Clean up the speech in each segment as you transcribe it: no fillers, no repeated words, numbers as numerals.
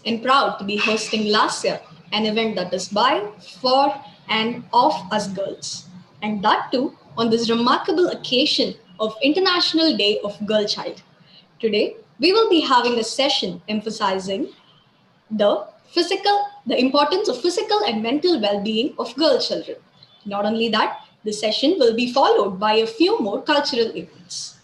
and proud to be hosting last year an event that is by, for, and of us girls. And that too on this remarkable occasion of International Day of Girl Child. Today, we will be having a session emphasizing the importance of physical and mental well-being of girl children. Not only that, the session will be followed by a few more cultural events.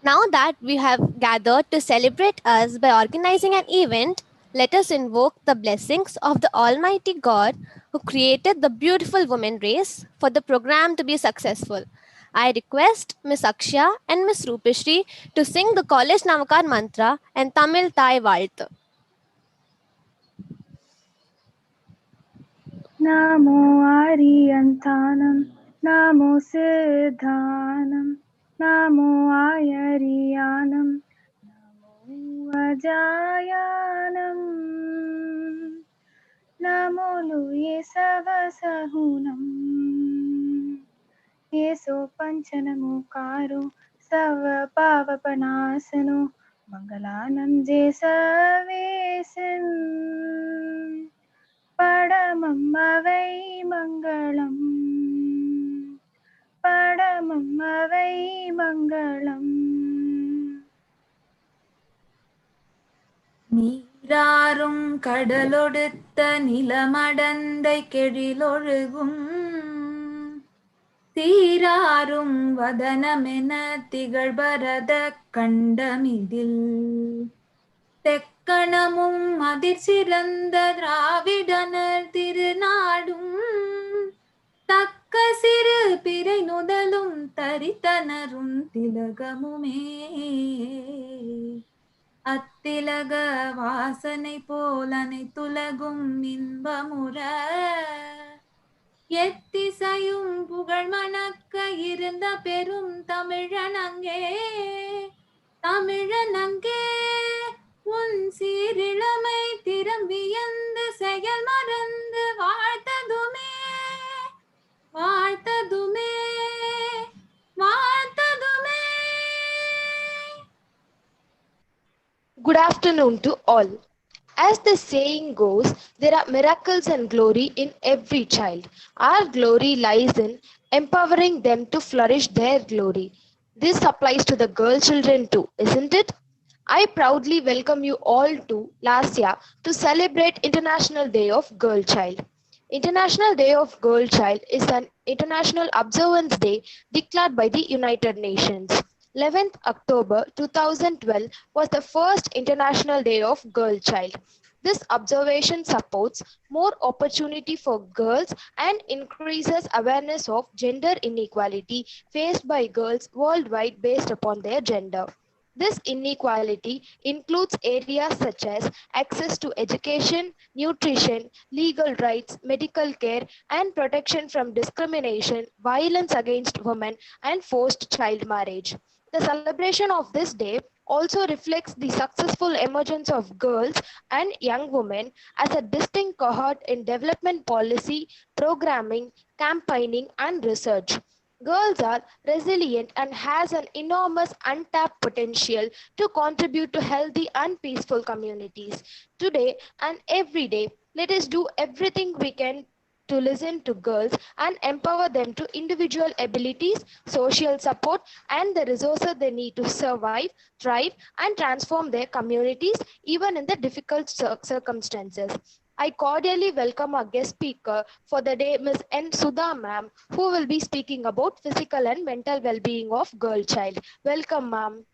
Now that we have gathered to celebrate us by organizing an event, let us invoke the blessings of the Almighty God who created the beautiful woman race for the program to be successful. I request Miss Akshya and Miss Rupeshri to sing the College Namakar mantra and Tamil Thai Valt. Namo Ariyantanam, Namo Siddhanam, Namo Ayariyanam, Namo Ajayanam, Namo Luye Savasahunam, Yeso Panchanamo Karo, Sava Pavapanasano, Mangalanam Jesavesim. Padamamavai Mangalam, Padamamavai Mangalam. நீராறும் கடலொடுத்த நிலமடந்தை கெழிலொழுகும் தீராறும் வதனமென திகழ்பரத கண்டமிதில் தெக்கணமும் அதிர்சிறந்த திராவிடனர் திருநாடும் தக்க சிறு பிறை நுதலும் தரித்தனரும் திலகமுமே அத்திலக வாசனை போல் அனைத்துலகும் இன்பமுற எத்திசையும் புகழ் மணக்க இருந்த பெரும் தமிழனங்கே தமிழனங்கே உன் சீரிழமை திரும்பியந்து செயல் மறந்து வாழ்த்ததுமே வாழ்த்ததுமே வாழ்த்ததுமே. Good afternoon to all. As the saying goes, there are miracles and glory in every child. Our glory lies in empowering them to flourish their glory. This applies to the girl children too, isn't it? I proudly welcome you all to LASYA to celebrate International Day of Girl Child. International Day of Girl Child is an international observance day declared by the United Nations. 11th October 2012 was the first International Day of Girl Child. This observation supports more opportunity for girls and increases awareness of gender inequality faced by girls worldwide based upon their gender. This inequality includes areas such as access to education, nutrition, legal rights, medical care, and protection from discrimination, violence against women, and forced child marriage. The celebration of this day also reflects the successful emergence of girls and young women as a distinct cohort in development policy, programming, campaigning, and research. Girls are resilient and has an enormous untapped potential to contribute to healthy and peaceful communities. Today and every day, let us do everything we can to listen to girls and empower them to individual abilities, social support, and the resources they need to survive, thrive, and transform their communities, even in the difficult circumstances. I cordially welcome our guest speaker for the day, Ms. N. Sudha ma'am, who will be speaking about physical and mental well-being of girl child. Welcome, ma'am.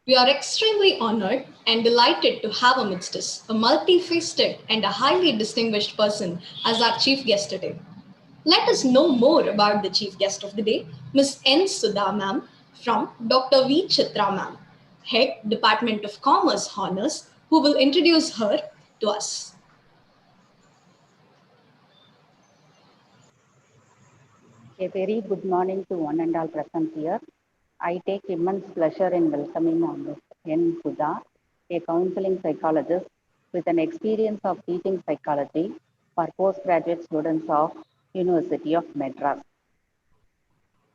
We are extremely honored and delighted to have amidst us a multifaceted and a highly distinguished person as our chief guest today. Let us know more about the chief guest of the day, Ms. N. Sudha ma'am from Dr. V. Chitra ma'am, Head Department of Commerce Honors, who will introduce her to us. A very good morning to one and all present here. I take immense pleasure in welcoming Ms. N. Sudha, a counseling psychologist with an experience of teaching psychology for postgraduate students of University of Madras.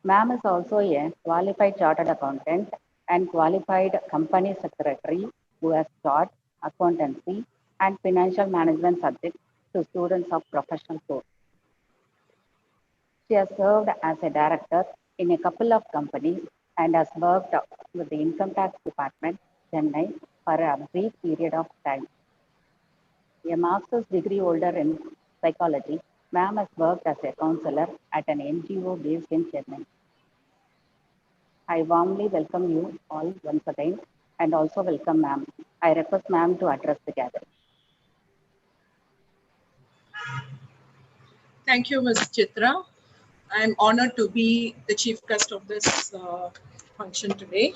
Ma'am is also a qualified chartered accountant and qualified company secretary who has taught accountancy and financial management subjects to students of professional course. She has served as a director in a couple of companies and has worked with the Income Tax Department, Chennai, for a brief period of time. A master's degree holder in psychology, ma'am has worked as a counselor at an NGO based in Chennai. I warmly welcome you all once again and also welcome ma'am. I request ma'am to address the gathering. Thank you, Ms. Chitra. I'm honored to be the chief guest of this function today.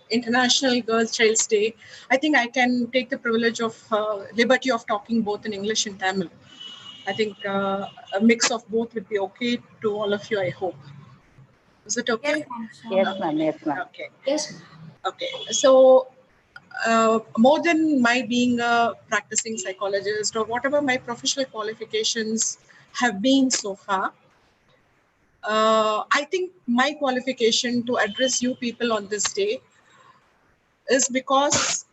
International Girls' Child's Day. I think I can take the privilege of liberty of talking both in English and Tamil. I think a mix of both would be okay to all of you, I hope. Is it okay? Yes, ma'am. Sure. Yes, ma'am. Yes, ma'am. Okay. Yes. Okay. So, more than my being a practicing psychologist or whatever my professional qualifications have been so far, I think my qualification to address you people on this day is because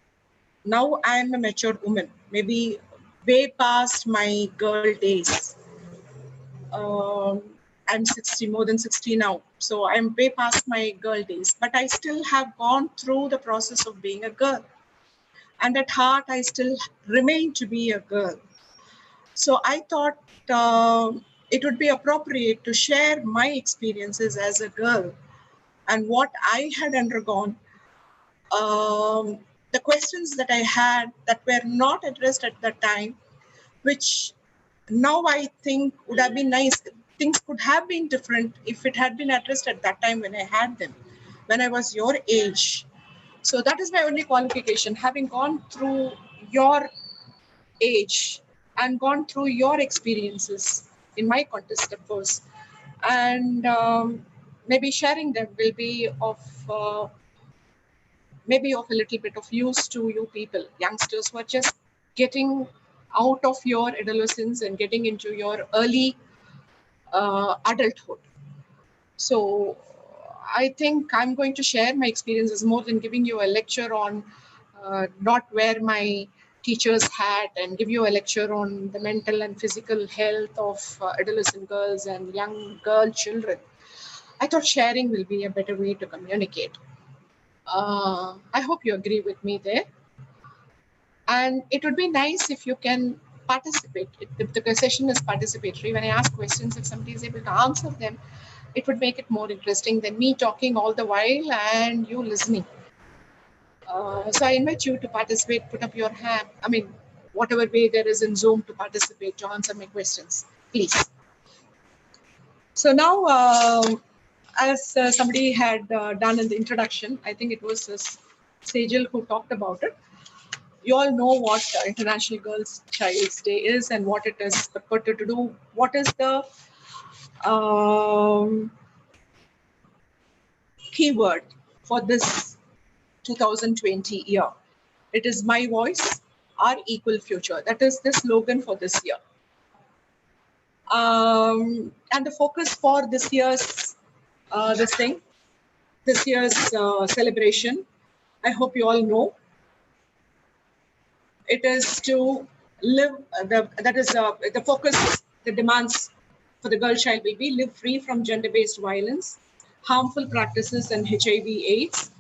now I am a mature woman, maybe way past my girl days. I'm 60, more than 60 now. So I'm way past my girl days, but I still have gone through the process of being a girl. And at heart, I still remain to be a girl. So I thought it would be appropriate to share my experiences as a girl and what I had undergone. The questions that I had that were not addressed at that time, which now I think would have been nice. Things could have been different if it had been addressed at that time when I had them, when I was your age. So that is my only qualification, having gone through your age and gone through your experiences in my context, of course. And maybe sharing them will be of maybe of a little bit of use to you people, youngsters who are just getting out of your adolescence and getting into your early adulthood. So I think I'm going to share my experiences more than giving you a lecture on not where my teachers had and give you a lecture on the mental and physical health of adolescent girls and young girl children. I thought sharing will be a better way to communicate. I hope you agree with me there. And it would be nice if you can participate. If the session is participatory, when I ask questions, if somebody is able to answer them, it would make it more interesting than me talking all the while and you listening. So I invite you to participate, put up your hand. I mean, whatever way there is in Zoom to participate, to answer my questions, please. So now, as somebody had done in the introduction, I think it was Sejal who talked about it. You all know what International Girls' Child's Day is and what it is purported to do. What is the keyword for this 2020 year? It is my voice, our equal future. That is the slogan for this year. And the focus for this year's this year's celebration, I hope you all know, it is to live, the focus, the demands for the girl child will be live free from gender-based violence, harmful practices and HIV/AIDS,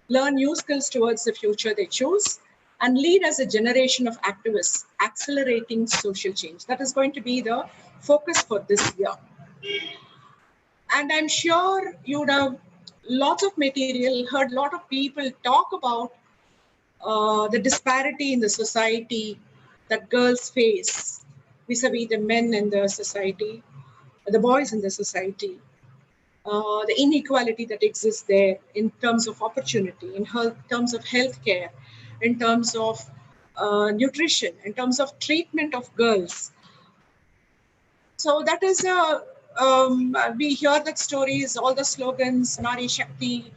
learn new skills towards the future they choose, and lead as a generation of activists, accelerating social change. That is going to be the focus for this year. And I'm sure you would have lots of material, heard a lot of people talk about the disparity in the society that girls face vis-a-vis the men in the society, the boys in the society, the inequality that exists there in terms of opportunity, in terms of healthcare, in terms of nutrition, in terms of treatment of girls. So that is we hear that stories, all the slogans, Nari Shakti,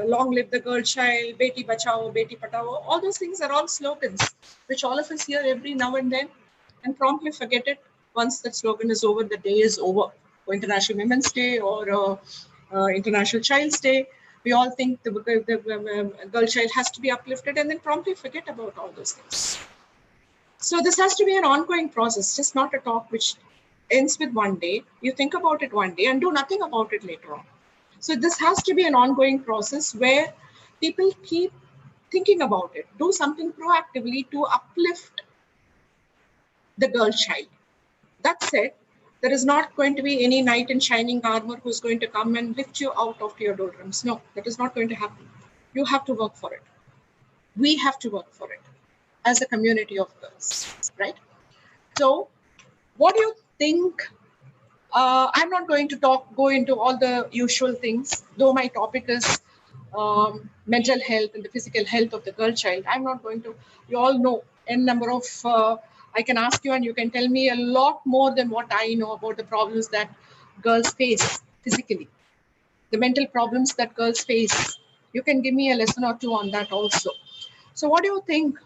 long live the girl child, Beti Bachao, Beti Patao, all those things are all slogans, which all of us hear every now and then and promptly forget it once that slogan is over, the day is over. For International Women's Day or International Child's Day, We all think the girl child has to be uplifted and then promptly forget about all those things. So this has to be an ongoing process, just not a talk which ends with one day. You think about it one day and do nothing about it later on. So this has to be an ongoing process where people keep thinking about it, do something proactively to uplift the girl child. That said, there is not going to be any knight in shining armor who's going to come and lift you out of your doldrums. No, that is not going to happen. You have to work for it. We have to work for it as a community of girls, right? So what do you think? I'm not going to go into all the usual things, though my topic is mental health and the physical health of the girl child. I'm not going to, you all know n number of, I can ask you and you can tell me a lot more than what I know about the problems that girls face physically, the mental problems that girls face. You can give me a lesson or two on that also. So what do you think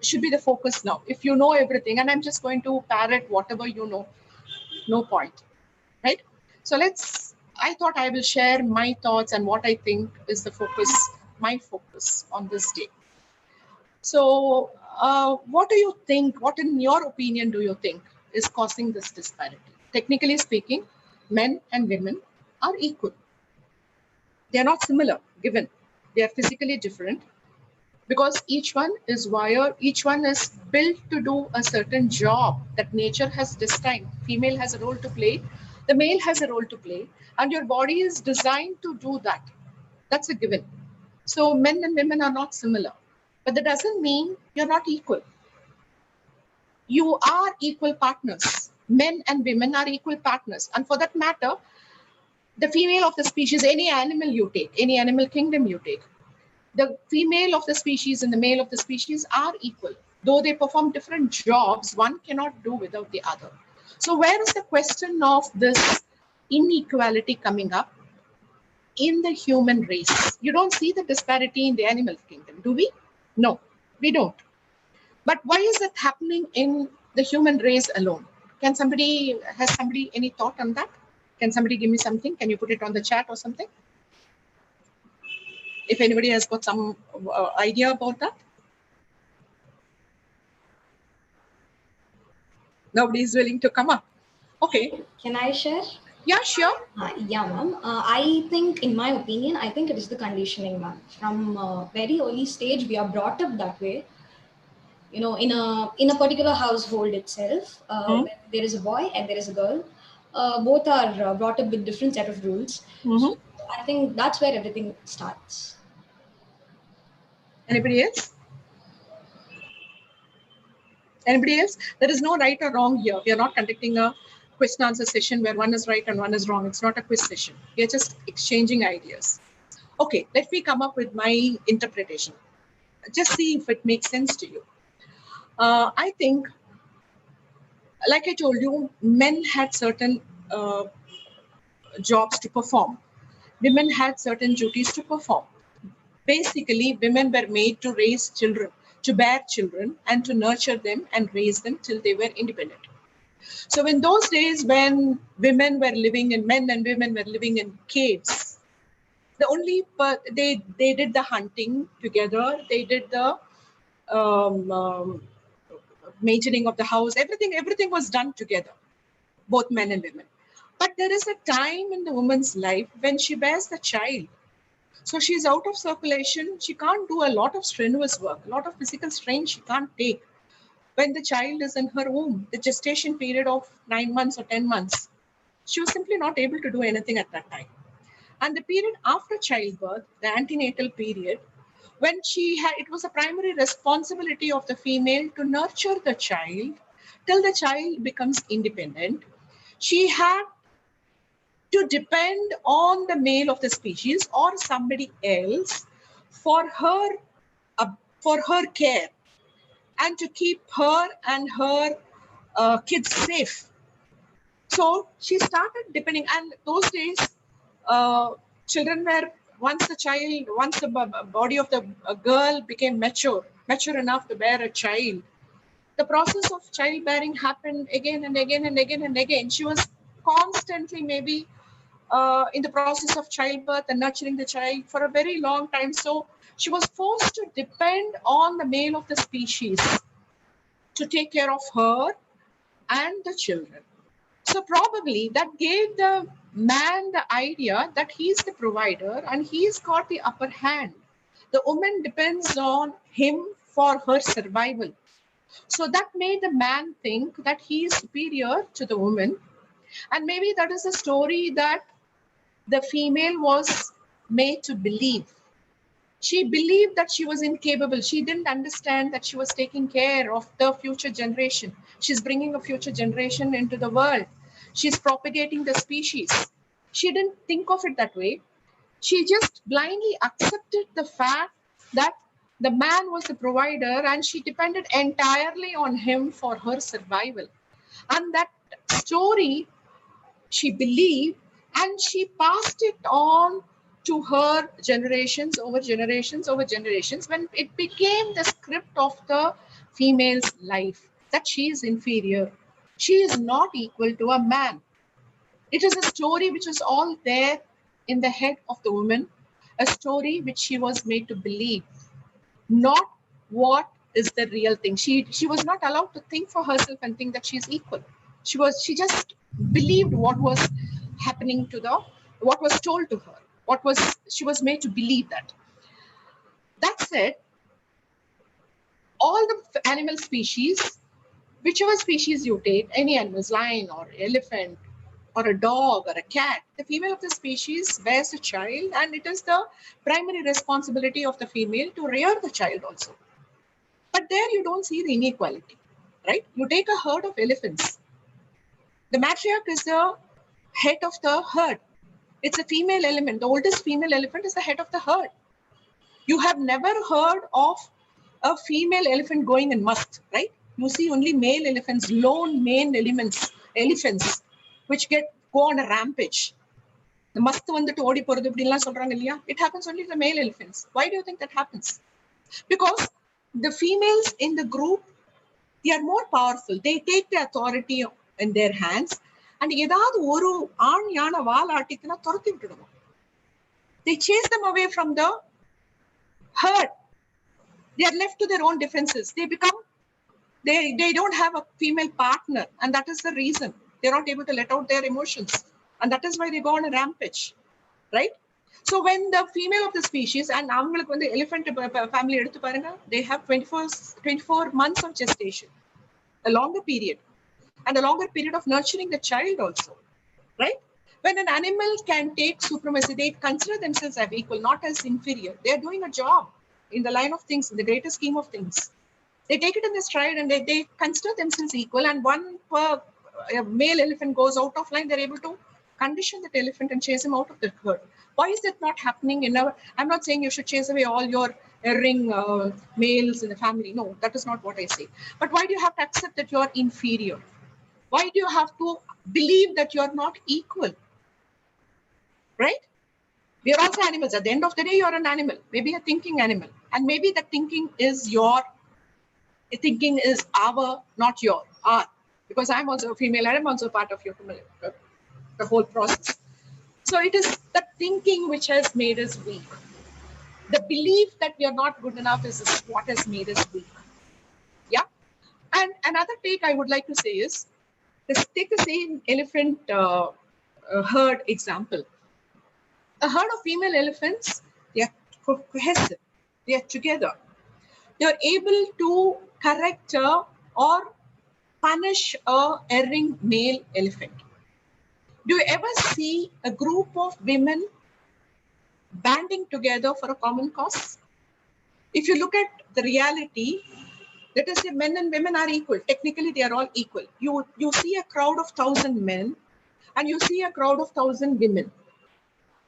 should be the focus now? If you know everything, and I'm just going to parrot whatever you know, no point, right? So I thought I will share my thoughts and what I think is the focus, my focus on this day. So what do you think, what in your opinion do you think is causing this disparity? Technically speaking, men and women are equal. They are not similar, given they are physically different, because each one is wired, each one is built to do a certain job that nature has destined. Female has a role to play, the male has a role to play, and your body is designed to do that. That's a given. So men and women are not similar, but that doesn't mean you're not equal. You are equal partners. Men and women are equal partners. And for that matter, the female of the species, any animal you take, any animal kingdom you take, the female of the species and the male of the species are equal. Though they perform different jobs, one cannot do without the other. So where is the question of this inequality coming up in the human race? You don't see the disparity in the animal kingdom, do we? No, we don't. But why is it happening in the human race alone? Has somebody any thought on that? Can somebody give me something? Can you put it on the chat or something? If anybody has got some idea about that. Nobody is willing to come up. Okay. Can I share? Yeah, sure. Yeah, ma'am. I think, in my opinion, I think it is the conditioning, ma'am. From very early stage, we are brought up that way. You know, in a particular household itself, where there is a boy and there is a girl. Both are brought up with different set of rules. So I think that's where everything starts. Anybody else? Anybody else? There is no right or wrong here. We are not conducting a question answer session where one is right and one is wrong. It's not a quiz session. We are just exchanging ideas. Okay, let me come up with my interpretation. Just see if it makes sense to you. I think, like I told you, men had certain jobs to perform. Women had certain duties to perform. Basically, women were made to raise children, to bear children, and to nurture them and raise them till they were independent. So in those days when men and women were living in caves, they did the hunting together, they did the maintaining of the house, everything was done together, both men and women. But there is a time in the woman's life when she bears the child. So she's out of circulation. She can't do a lot of strenuous work, a lot of physical strain she can't take. When the child is in her womb, the gestation period of 9 months or 10 months, she was simply not able to do anything at that time. And the period after childbirth, the antenatal period, when it was a primary responsibility of the female to nurture the child till the child becomes independent. She had to depend on the male of the species or somebody else for her care and to keep her and her kids safe. So she started depending, and those days, children were once the body of the girl became mature enough to bear a child, the process of childbearing happened again and again and again and again. She was constantly maybe in the process of childbirth and nurturing the child for a very long time. So she was forced to depend on the male of the species to take care of her and the children. So probably that gave the man the idea that he's the provider and he's got the upper hand. The woman depends on him for her survival. So that made the man think that he is superior to the woman. And maybe that is a story that the female was made to believe. She believed that she was incapable. She didn't understand that she was taking care of the future generation. She's bringing a future generation into the world. She's propagating the species. She didn't think of it that way. She just blindly accepted the fact that the man was the provider and she depended entirely on him for her survival. And that story she believed, and she passed it on to her generations over generations over generations, when it became the script of the female's life that she is inferior, she is not equal to a man. It is a story which was all there in the head of the woman, a story which she was made to believe, not what is the real thing. She was not allowed to think for herself and think that she's equal. She just believed what was happening to the what was told to her. What was she was made to believe that. That said, all the animal species, whichever species you take, any animals, lion or elephant or a dog or a cat, the female of the species bears a child, and it is the primary responsibility of the female to rear the child also. But there you don't see the inequality, right? You take a herd of elephants. The matriarch is the head of the herd. It's a female element. The oldest female elephant is the head of the herd. You have never heard of a female elephant going in must, right? You see only male elephants, lone male elephants, which go on a rampage. The must வந்துட்டு ஓடி போறது இப்படிலாம் சொல்றாங்க இல்லையா? It happens only to the male elephants. Why do you think that happens? Because the females in the group, they are more powerful. They take the authority in their hands. And ஏதாவது ஒரு ஆண் யானை வால் ஆட்டித்துனா துரத்தி விட்டுடுவோம். They chase them away from the herd. They are left to their own defenses. They don't have a female partner, and that is the reason they're not able to let out their emotions. And that is why they go on a rampage, right? So when the female of the species, and அவங்களுக்கு வந்து elephant family எடுத்து பாருங்க, they have 24 months of gestation, a longer period, and a longer period of nurturing the child also, right? When an animal can take supremacy, they consider themselves as equal, not as inferior. They are doing a job in the line of things, in the greater scheme of things. They take it in their stride and they consider themselves equal. And one male elephant goes out of line, they're able to condition that elephant and chase him out of the herd. Why is that not happening in our? I'm not saying you should chase away all your erring males in the family. No, that is not what I say. But why do you have to accept that you are inferior? Why do you have to believe that you are not equal? Right? We are also animals. At the end of the day, you are an animal, maybe a thinking animal. And maybe that thinking is our, not your, our. Because I'm also a female, I'm also part of your the whole process. So it is the thinking which has made us weak. The belief that we are not good enough is what has made us weak. Yeah. And another take I would like to say is, let's take the same elephant herd example. A herd of female elephants, they are cohesive, they are together. They are able to correct or punish a erring male elephant. Do you ever see a group of women banding together for a common cause? If you look at the reality, let us say men and women are equal. Technically, they are all equal. You see a crowd of 1,000 men and you see a crowd of 1,000 women.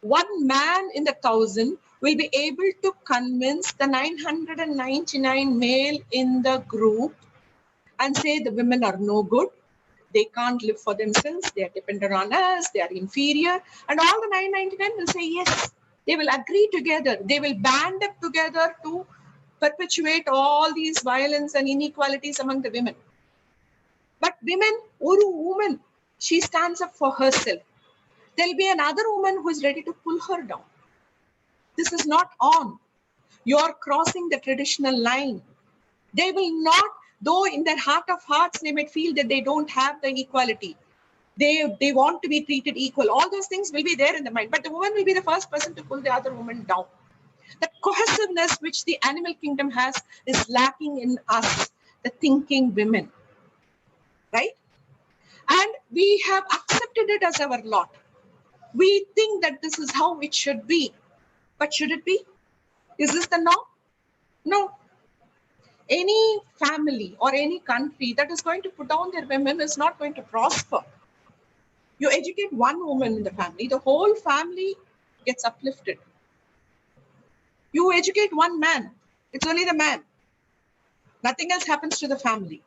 One man in the 1,000 will be able to convince the 999 male in the group and say the women are no good. They can't live for themselves. They are dependent on us. They are inferior. And all the 999 will say yes. They will agree together. They will band up together to perpetuate all these violence and inequalities among the women. But women, Uru woman, she stands up for herself. There'll be another woman who is ready to pull her down. This is not on. You're crossing the traditional line. They will not, though in their heart of hearts, they might feel that they don't have the equality. They want to be treated equal. All those things will be there in the mind. But the woman will be the first person to pull the other woman down. The cohesiveness which the animal kingdom has is lacking in us, the thinking women. Right? And we have accepted it as our lot. We think that this is how it should be. But should it be? Is this the norm? No. Any family or any country that is going to put down their women is not going to prosper. You educate one woman in the family, the whole family gets uplifted. You educate one man, it's only the man. Nothing else happens to the family,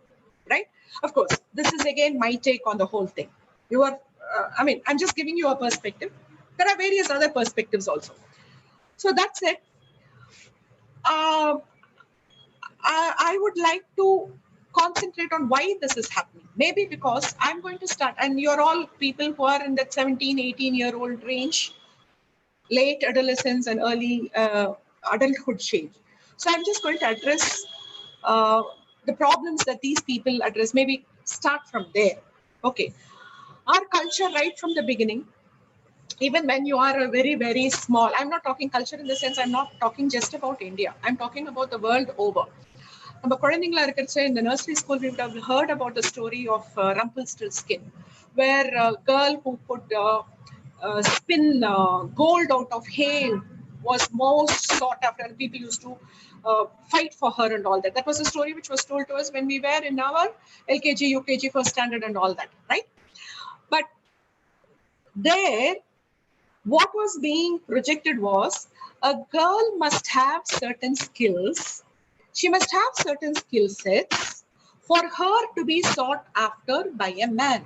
right? Of course, this is again my take on the whole thing. I'm just giving you a perspective. There are various other perspectives also. So that's it. I would like to concentrate on why this is happening. Maybe because I'm going to start, and you're all people who are in that 17, 18-year-old range, late adolescence and early adulthood stage. So I'm just going to address the problems that these people address, maybe start from there. Okay. Our culture right from the beginning, even when you are a very, very small, I'm not talking culture in the sense, I'm not talking just about India. I'm talking about the world over. In the nursery school, we would have heard about the story of Rumpelstiltskin, where a girl who could spin gold out of hay was most sought after, and people used to fight for her and all that. That was a story which was told to us when we were in our LKG, UKG, first standard and all that, right? But there, what was being projected was a girl must have certain skills. She must have certain skill sets for her to be sought after by a man.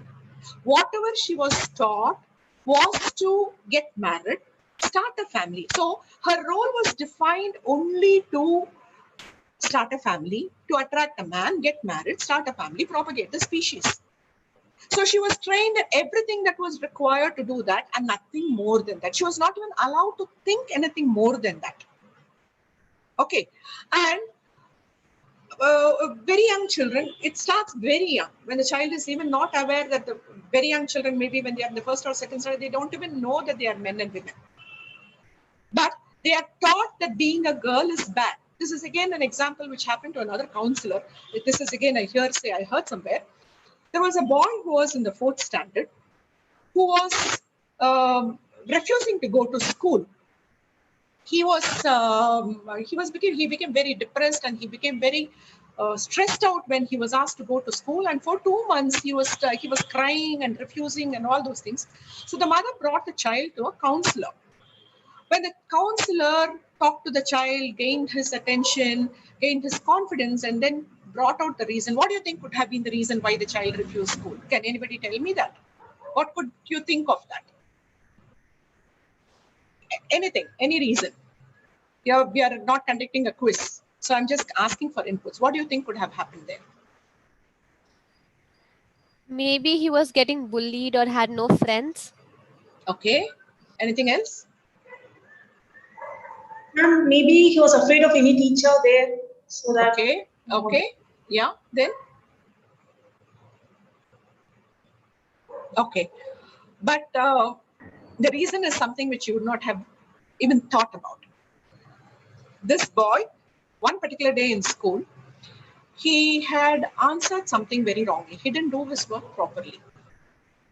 Whatever she was taught was to get married, start a family. So her role was defined only to start a family, to attract a man, get married, start a family, propagate the species. So she was trained at everything that was required to do that and nothing more than that. She was not even allowed to think anything more than that. Okay. And very young children, it starts very young. When the child is even not aware that the very young children, maybe when they are in the first or second standard, they don't even know that they are men and women. But they are taught that being a girl is bad. This is again an example which happened to another counselor. This is again a hearsay I heard somewhere. There was a boy who was in the fourth standard who was refusing to go to school. He became very depressed and he became very stressed out when he was asked to go to school. And for 2 months he was crying and refusing and all those things. So the mother brought the child to a counselor. When the counselor talked to the child, gained his attention, gained his confidence, and then brought out the reason. What do you think could have been the reason why the child refused school? Can anybody tell me that? What could you think of that? Anything, any reason. We are not conducting a quiz. So I'm just asking for inputs. What do you think could have happened there? Maybe he was getting bullied or had no friends. Okay. Anything else? Ma'am, maybe he was afraid of any teacher there. So that. Okay. Okay. Yeah. Then? Okay. But the reason is something which you would not have even thought about. This boy, one particular day in school, he had answered something very wrongly. He didn't do his work properly,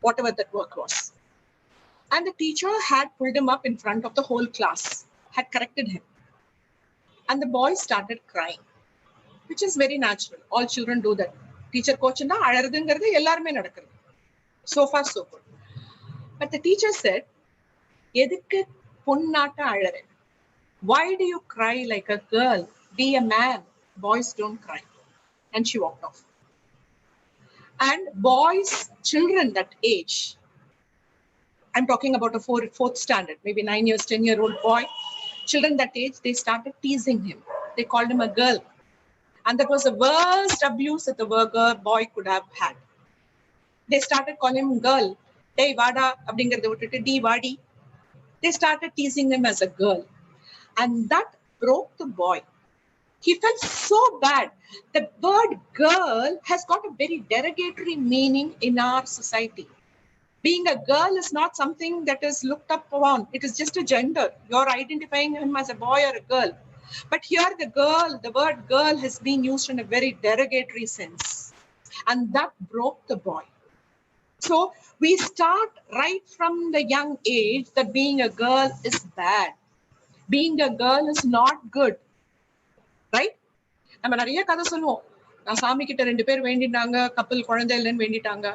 whatever that work was. And the teacher had pulled him up in front of the whole class, had corrected him. And the boy started crying, which is very natural. All children do that. Teacher coach na alarudungiradhu ellarume nadakkudu. So far so good. But the teacher said, edukku ponnaata alare? Why do you cry like a girl? Be a man. Boys don't cry. And she walked off. And boys, children that age, I'm talking about a fourth standard, maybe 9 years, 10-year-old boy, children that age, they started teasing him. They called him a girl. And that was the worst abuse that the boy could have had. They started calling him girl. Hey, Vada, அப்படிங்கறத விட்டுட்டு D வாடி. They started teasing him as a girl. And that broke the boy. He felt so bad. The word girl has got a very derogatory meaning in our society. Being a girl is not something that is looked up upon. It is just a gender. You're identifying him as a boy or a girl. But here the word girl has been used in a very derogatory sense. And that broke the boy. So we start right from the young age that being a girl is bad. Being a girl is not good. Right? நம்ம நிறைய கதை சொல்லுவோம். நான் சாமி கிட்ட 2 பேர் வேண்டிட்டாங்க, கப்பல் குழந்தை இல்லைன்னு வேண்டிட்டாங்க.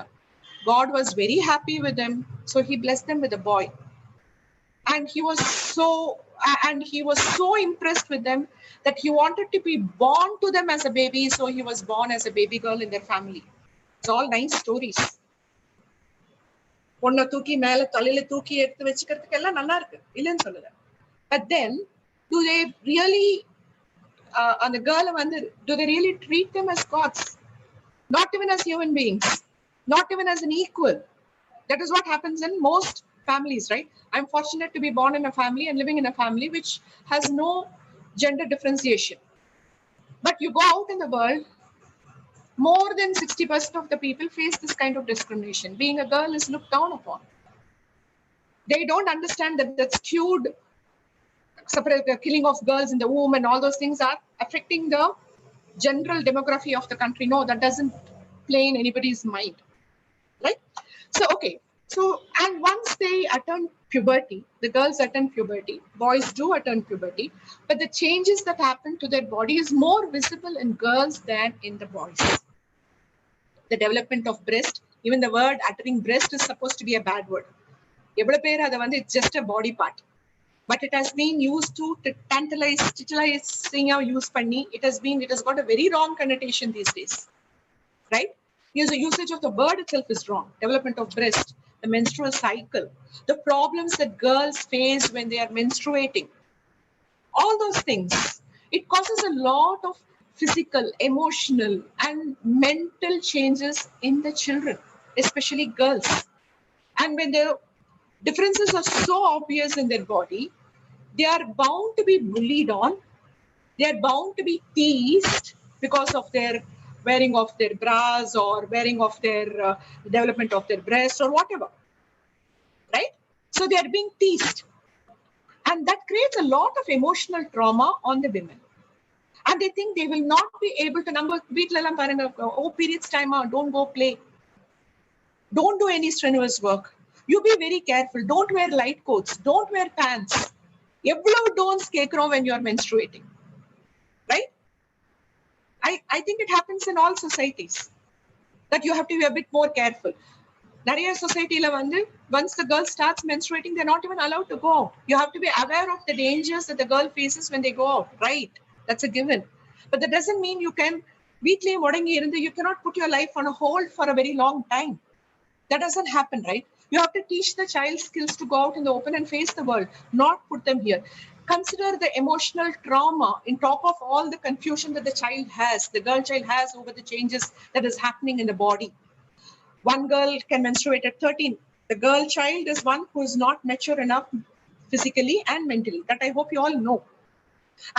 God was very happy with them, so he blessed them with a boy. And he was so impressed with them that he wanted to be born to them as a baby, so he was born as a baby girl in their family. It's all nice stories. பொண்ணை தூக்கி மேல தலையில தூக்கி எடுத்து வச்சுக்கிறதுக்கு எல்லாம் நல்லா இருக்கு, இல்லைன்னு சொல்லல. But then, do they really அந்த கேர்ளை வந்து do they really treat them as gods? Not even as human beings, not even as an equal. That is what happens in most families, right? I'm fortunate to be born in a family and living in a family which has no gender differentiation. But you go out in the world, more than 60% of the people face this kind of discrimination. Being a girl is looked down upon. They don't understand that the skewed separate the killing of girls in the womb and all those things are affecting the general demography of the country. No, that doesn't play in anybody's mind, right? So, okay. So, and once they attain puberty, the girls attain puberty, boys do attain puberty, but the changes that happen to their body is more visible in girls than in the boys. The development of breast, even the word uttering breast is supposed to be a bad word. It's just a body part. But it has been used to tantalize, titillizing use panni. It has got a very wrong connotation these days, right? The usage of the word itself is wrong. Development of breast, the menstrual cycle, the problems that girls face when they are menstruating, all those things. It causes a lot of physical, emotional, and mental changes in the children, especially girls. And when the differences are so obvious in their body, they are bound to be bullied on. They are bound to be teased because of their wearing of their bras or wearing of their development of their breasts or whatever, right? So they are being teased. And that creates a lot of emotional trauma on the women. And they think they will not be able to oh, periods time, don't go play. Don't do any strenuous work. You be very careful. Don't wear light coats. Don't wear pants. எவ்வளவு don'ts கேட்கிறோம் when you are menstruating, right? I think it happens in all societies that you have to be a bit more careful. நிறைய சொசைட்டில once the girl starts menstruating, they're not even allowed to go out. You have to be aware of the dangers that the girl faces when they go out, right? That's a given. But that doesn't mean you can வீட்லயே முடங்கி இருந்து you cannot put your life on a hold for a very long time. That doesn't happen, right? You have to teach the child skills to go out in the open and face the world, not put them here. Consider the emotional trauma in top of all the confusion that the child has, the girl child has over the changes that is happening in the body. One girl can menstruate at 13. The girl child is one who is not mature enough physically and mentally. That I hope you all know.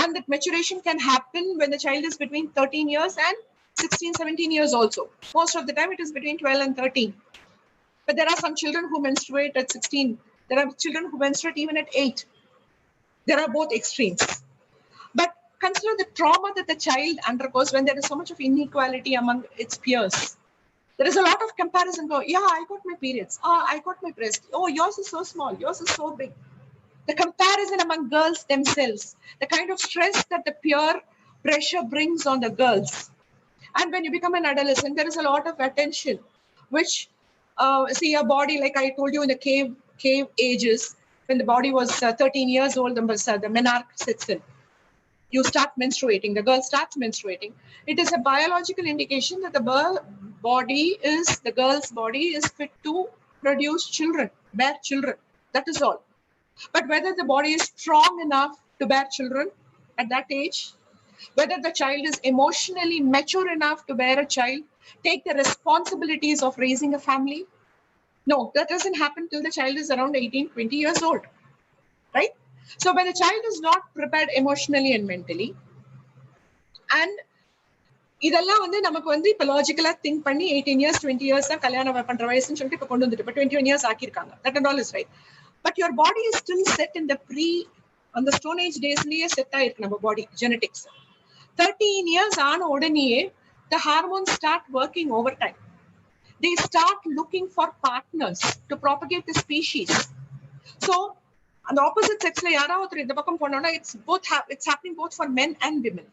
And that maturation can happen when the child is between 13 years and 16, 17 years also. Most of the time it is between 12 and 13. But there are some children who menstruate at 16. There are children who menstruate even at 8. There are both extremes. But consider the trauma that the child undergoes when there is so much of inequality among its peers. There is a lot of comparison. Yeah, I got my periods. I got my breast. Oh, yours is so small. Yours is so big. The comparison among girls themselves, the kind of stress that the peer pressure brings on the girls. And when you become an adolescent, there is a lot of attention, which see your body, like I told you in the cave ages, when the body was 13 years old, the menarche sets in. You start menstruating, the girl starts menstruating. It is a biological indication that the girl's body is fit to produce children, bear children. That is all. But whether the body is strong enough to bear children at that age, whether the child is emotionally mature enough to bear a child, take the responsibilities of raising a family, No, that doesn't happen till the child is around 18, 20 years old, right? So when a child is not prepared emotionally and mentally, and இதெல்லாம் வந்து நமக்கு வந்து இப்ப லாஜிக்கலா think பண்ணி 18 years 20 years தான் கல்யாணம் பண்ற வயசுன்னு சொல்லிட்டு இப்ப கொண்டு வந்துட்டு இப்ப 21 years ஆக்கியிருக்காங்க. That and all is right. But your body is still set in the on the stone age daysலயே செட் ஆயிருக்கு நம்ம பாடி ஜெனetics. 13 years ஆன உடனேயே the hormones start working overtime. They start looking for partners to propagate the species. So அந்த opposite sexல யாராவது இந்த பக்கம் போனோம்னா it's happening both for men and women.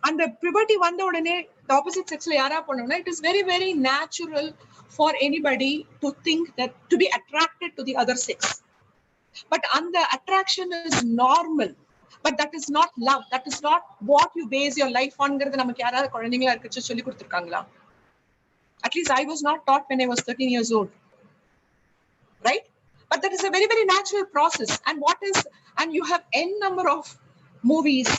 And the puberty வந்த உடனே the opposite sexல யாரா போனோம்னா it is very very natural for anybody to think that to be attracted to the other sex. But and the attraction is normal. But that is not love. That is not what you base your life on. நமக்கு யாராவது குழந்தைங்களா இருக்கச்சு சொல்லி கொடுத்துருக்காங்களா? At least I was not taught when I was 13 years old. Right? But that is a very, very natural process. And you have n number of movies,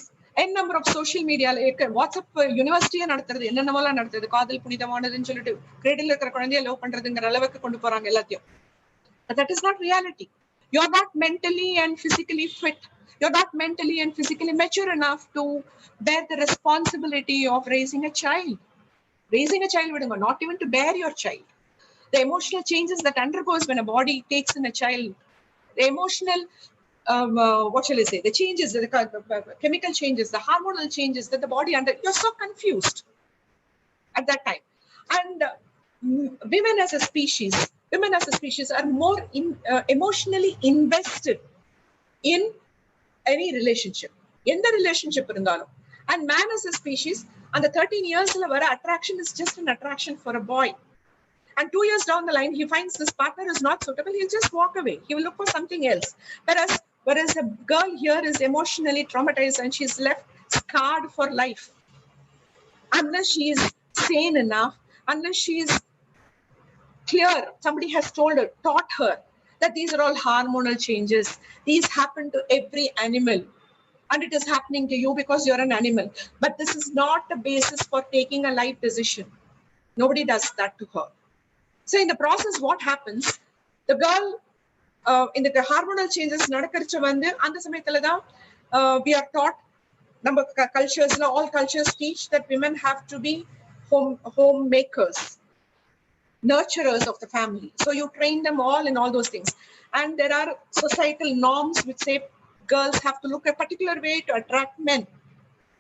n number of social media, like WhatsApp university நடத்துறது என்னென்னவெல்லாம் நடத்துது காதல் புனிதமானதுன்னு சொல்லிட்டு கிரேடில் இருக்கிற குழந்தைய love பண்றதுங்கிற அளவுக்கு கொண்டு போறாங்க எல்லாத்தையும். But that is not reality. You're not mentally and physically fit. You're not mentally and physically mature enough to bear the responsibility of raising a child. Raising a child, not even to bear your child. The emotional changes that undergoes when a body takes in a child, the emotional, what shall I say, the changes, the chemical changes, the hormonal changes that the body you're so confused at that time. And women as a species are more emotionally invested in any relationship. In the relationship, and man as a species, and the 13 years attraction is just an attraction for a boy. And 2 years down the line, he finds this partner is not suitable, he'll just walk away. He will look for something else. Whereas a girl here is emotionally traumatized and she's left scarred for life. Unless she is sane enough, unless she is clear, somebody has taught her that these are all hormonal changes. These happen to every animal. And it is happening to you because you're an animal. But this is not the basis for taking a life decision. Nobody does that to her. So in the process, what happens? The girl, in the hormonal changes, we are taught, cultures, all cultures teach that women have to be homemakers, nurturers of the family. So you train them all in all those things. And there are societal norms which say girls have to look a particular way to attract men.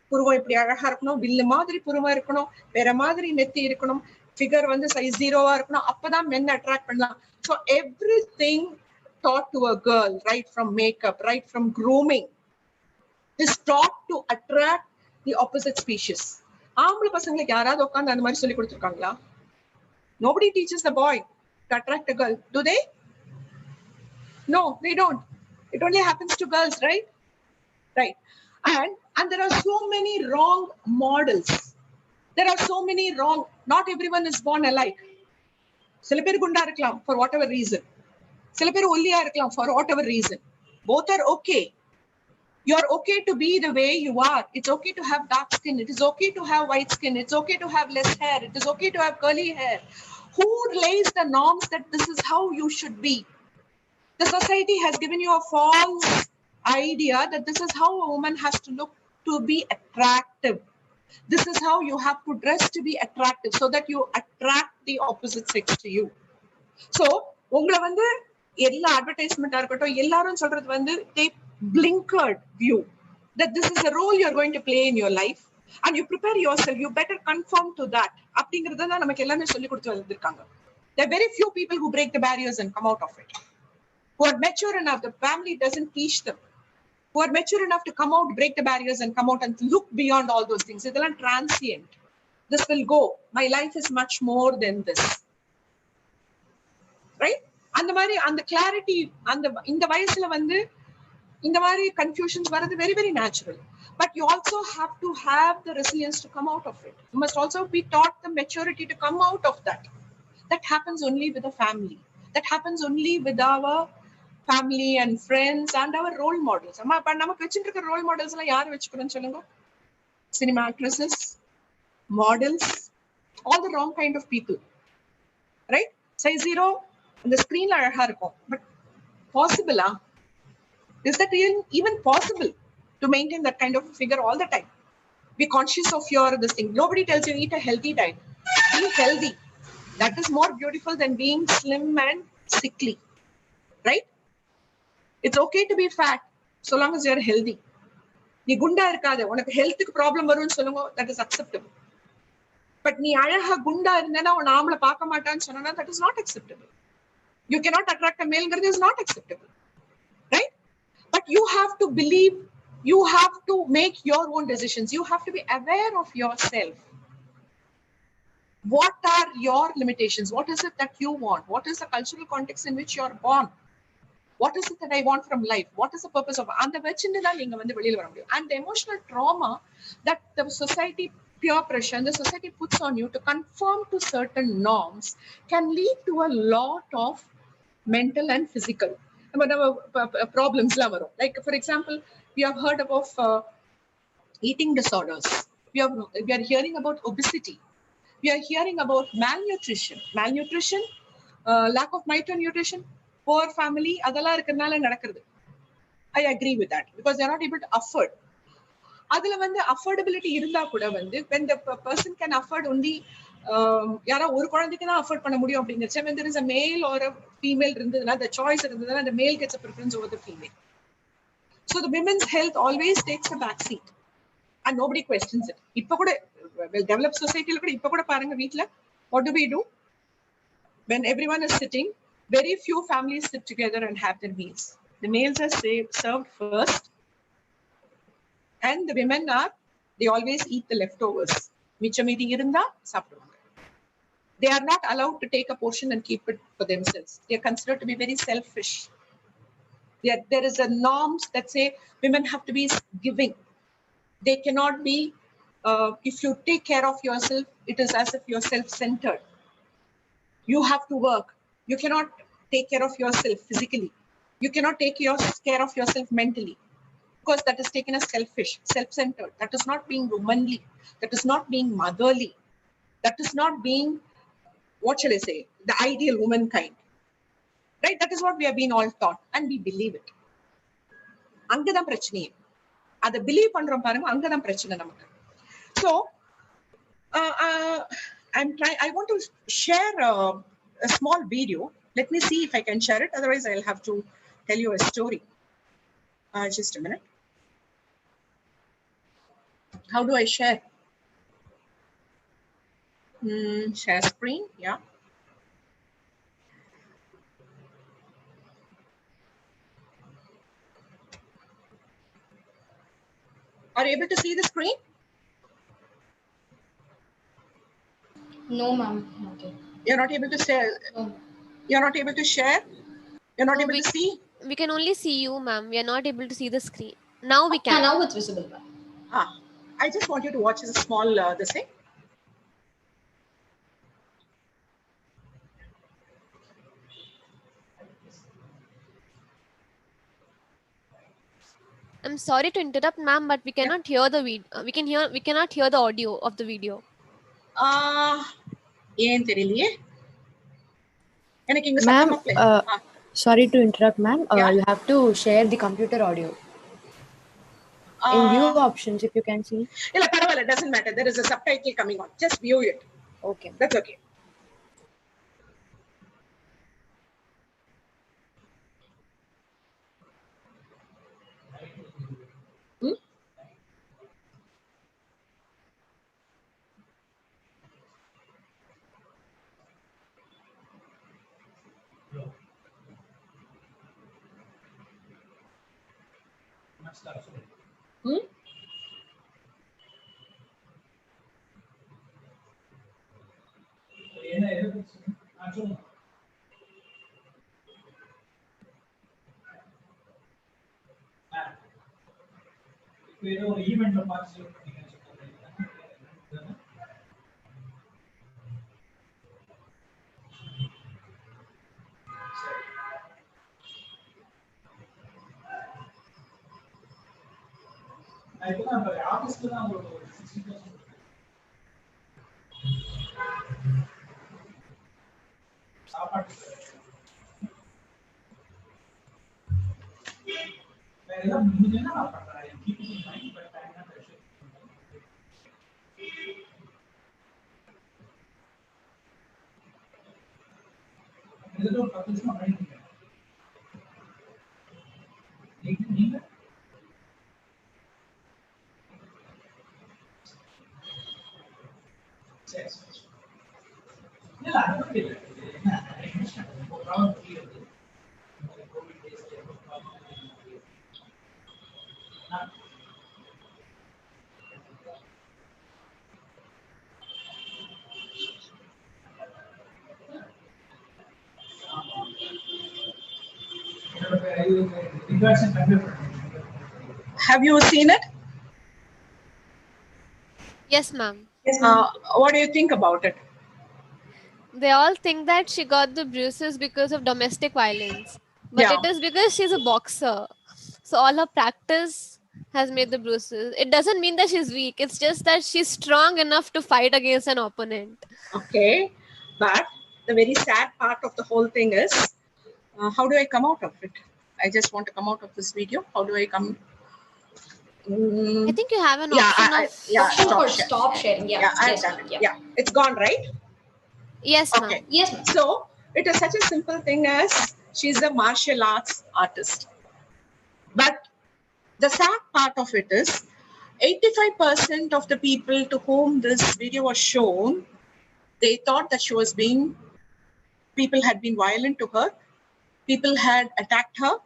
புருவம் இப்படி அழகா இருக்கணும், வில்லு மாதிரி புருவம் இருக்கணும், வேற மாதிரி நெத்தி இருக்கணும், ஃபிகர் வந்து சைஸ் 0வா இருக்கணும், அப்பதான் men attract பண்ணலாம். So everything taught to a girl, right from makeup, right from grooming, is taught to attract the opposite species. ஆம்பளை பசங்களுக்கு யாராவது உட்காந்து அந்த மாதிரி சொல்லி கொடுத்துருக்காங்களா? Nobody teaches the boy to attract a girl, do they? No, they don't. It only happens to girls, right? Right. And there are so many wrong models. There are so many wrong. Not everyone is born alike. சில பேர் குண்டா இருக்கலாம் for whatever reason. சில பேர் ஒல்லியா இருக்கலாம் for whatever reason. Both are okay. You're okay to be the way you are. It's okay to have dark skin. It is okay to have white skin. It's okay to have less hair. It is okay to have curly hair. Who lays the norms that this is how you should be? The society has given you a false idea that this is how a woman has to look to be attractive. This is how you have to dress to be attractive so that you attract the opposite sex to you. So, உங்களை வந்து எல்லா அட்வர்டைஸ்மெண்டா இருக்கட்டும் எல்லாரும் சொல்றது வந்து they blinkered view that this is a role you're going to play in your life and you prepare yourself, you better conform to that. அப்படிங்கறத தான் நமக்கு எல்லாமே சொல்லி கொடுத்து வந்திருக்காங்க. There are very few people who break the barriers and come out of it. Who are mature enough, the family doesn't teach them. Who are mature enough to come out, break the barriers and come out and look beyond all those things. It's not transient. This will go. My life is much more than this. Right? And the clarity, and in the vayasula vandu, in the mari confusions varadu very, very natural. But you also have to have the resilience to come out of it. You must also be taught the maturity to come out of that. That happens only with a family. That happens only with our family and friends and our role models. நமக்கு வச்சிருக்கிற role models எல்லாம் யாரு வச்சுக்கிறோம்னு சொல்லுங்க? Cinema actresses, models, all the wrong kind of people. Right? Size 0, அந்த ஸ்கிரீன்ல அழகா இருக்கும். But பாசிபிளா? Is that even possible to maintain that kind of figure all the time? Be conscious of your this thing. Nobody tells you eat a healthy diet. Be healthy. That is more beautiful than being slim and sickly, right? It's okay to be fat so long as you're healthy. நீ குண்டா இருக்காத, உனக்கு ஹெல்த்துக்கு problem வரும்னு சொல்லுங்க, that is acceptable. But நீ அழகா குண்டா இருந்தேன்னா உன் ஆம்பளை பார்க்க மாட்டான்னு சொன்னா that is not acceptable. You cannot attract a male, is not acceptable, right? But you have to believe, you have to make your own decisions. You have to be aware of yourself. What are your limitations? What is it that you want? What is the cultural context in which you are born? What is it that I want from life? What is the purpose of and the emotional trauma that the society, peer pressure and the society puts on you to conform to certain norms can lead to a lot of mental and physical problems. Like, for example, we have heard about eating disorders. We are hearing about obesity. We are hearing about malnutrition. Lack of micronutrition, poor family, அதெல்லாம் இருக்கறனால நடக்குது. I agree with that because they are not able to afford. அதுல affordability இருந்தா கூட when the person can afford only யாரா ஒரு குழந்தைக்கு தான் afford பண்ண முடியும் அப்படிங்கறச்ச when there is a male or a female இருந்ததுனா the choice இருந்ததுனா the male gets a preference over the female. So the women's health always takes a back seat and nobody questions it. இப்ப கூட well developed society ல கூட இப்ப கூட பாருங்க வீட்ல what do we do when everyone is sitting? Very few families sit together and have their meals. The males are served first and the women they always eat the leftovers. மிச்சம் மீதி இருந்தா சாப்பிடுவாங்க. They are not allowed to take a portion and keep it for themselves. They are considered to be very selfish. There is a norms that say women have to be giving. They cannot be, if you take care of yourself, it is as if you're self-centered. You have to work. You cannot take care of yourself physically. You cannot take care of yourself mentally. Because that is taken as selfish, self-centered. That is not being womanly. That is not being motherly. That is not being, what shall I say, the ideal womankind. Right? That is what we have been all taught and we believe it. அங்கதான் பிரச்சனையே. அதை believe பண்றோம் பாருங்க, அங்கதான் பிரச்சனை நமக்கு. So, I want to share a small video. Let me see if I can share it. Otherwise, I'll have to tell you a story. Just a minute. How do I share? Share screen, yeah. Are you able to see the screen? No, ma'am. Okay. You're not able to share? No. You're not able to share? You're not No, able to see? We can only see you, ma'am. We are not able to see the screen. Now we can. Now it's visible, ma'am. I just want you to watch this small this thing. I'm sorry to interrupt, ma'am, but we cannot hear the video. We cannot hear the audio of the video. ஏன் தெரியலையே. எனக்கு இங்க Ma'am, சத்தமா play. sorry to interrupt, ma'am. Yeah. You have to share the computer audio. In view options, if you can see. இல்ல பரவாயில்ல, doesn't matter. There is a subtitle coming on. Just view it. Okay. That's okay. Have you seen it? Yes, ma'am. What do you think about it? They all think that she got the bruises because of domestic violence, but Yeah. it is because she's a boxer. So all her practice has made the bruises. It doesn't mean that she's weak. It's just that she's strong enough to fight against an opponent. Okay. But the very sad part of the whole thing is, how do I come out of it? I just want to come out of this video. How do I come? I think you have an Yeah, option of Option stop for share. stop sharing. Yeah, Yeah, I've yes, done ma'am. it. Yeah. Yeah, it's gone, right? yes, ma'am. Okay. Yes, ma'am. So it is such a simple thing as she's a martial arts artist. But the sad part of it is 85% of the people to whom this video was shown, they thought that people had been violent to her, people had attacked her,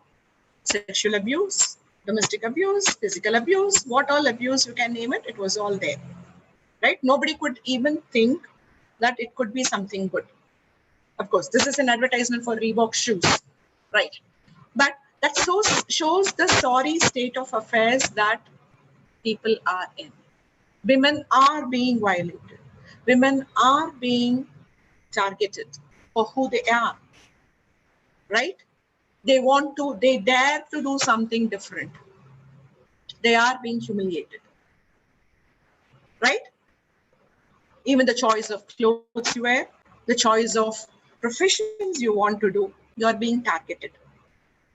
sexual abuse, domestic abuse, physical abuse, what all abuse you can name it, it was all there. Right? Nobody could even think that it could be something good. Of course, this is an advertisement for Reebok shoes, right? But that shows the sorry state of affairs that people are in. Women are being violated. Women are being targeted for who they are, right? They dare to do something different. They are being humiliated, right? Even the choice of clothes you wear, the choice of professions you want to do, you are being targeted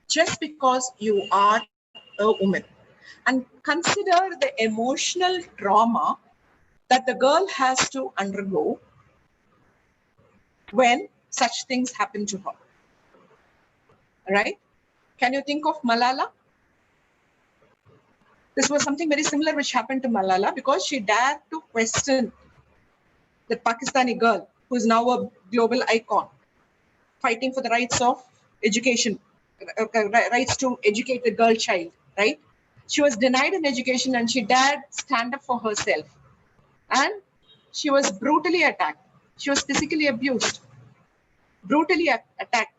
just because you are a woman. And consider the emotional trauma that the girl has to undergo when such things happen to her. Right? Can you think of Malala? This was something very similar which happened to Malala because she dared to question the Pakistani girl who is now a global icon, fighting for the rights of education, rights to educate the girl child, right? She was denied an education and she dared stand up for herself. And she was brutally attacked. She was physically abused, brutally attacked.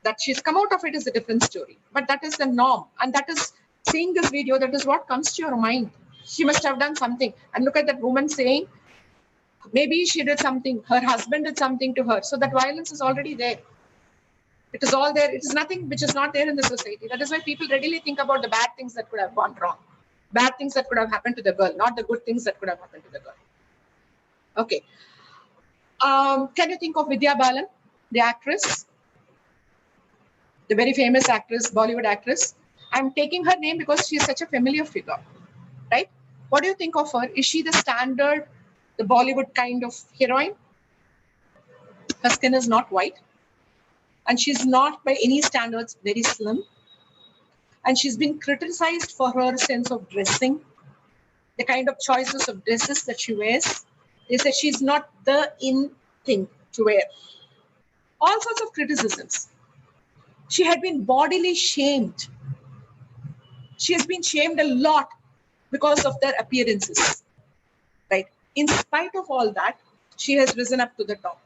That she's come out of it is a different story. But that is the norm. And that is, seeing this video, that is what comes to your mind. She must have done something. And look at that woman saying, maybe she did something, her husband did something to her. So that violence is already there. It is all there. It is nothing which is not there in the society. That is why people readily think about the bad things that could have gone wrong. Bad things that could have happened to the girl, not the good things that could have happened to the girl. Okay. Can you think of Vidya Balan, the actress? The very famous actress, Bollywood actress. I'm taking her name because she is such a familiar figure, right? What do you think of her? Is she the standard, the Bollywood kind of heroine? Her skin is not white. And she's not by any standards very slim. And she's been criticized for her sense of dressing, the kind of choices of dresses that she wears. They say she's not the in thing to wear. All sorts of criticisms. She had been bodily shamed. She has been shamed a lot because of their appearances, right? In spite of all that, she has risen up to the top.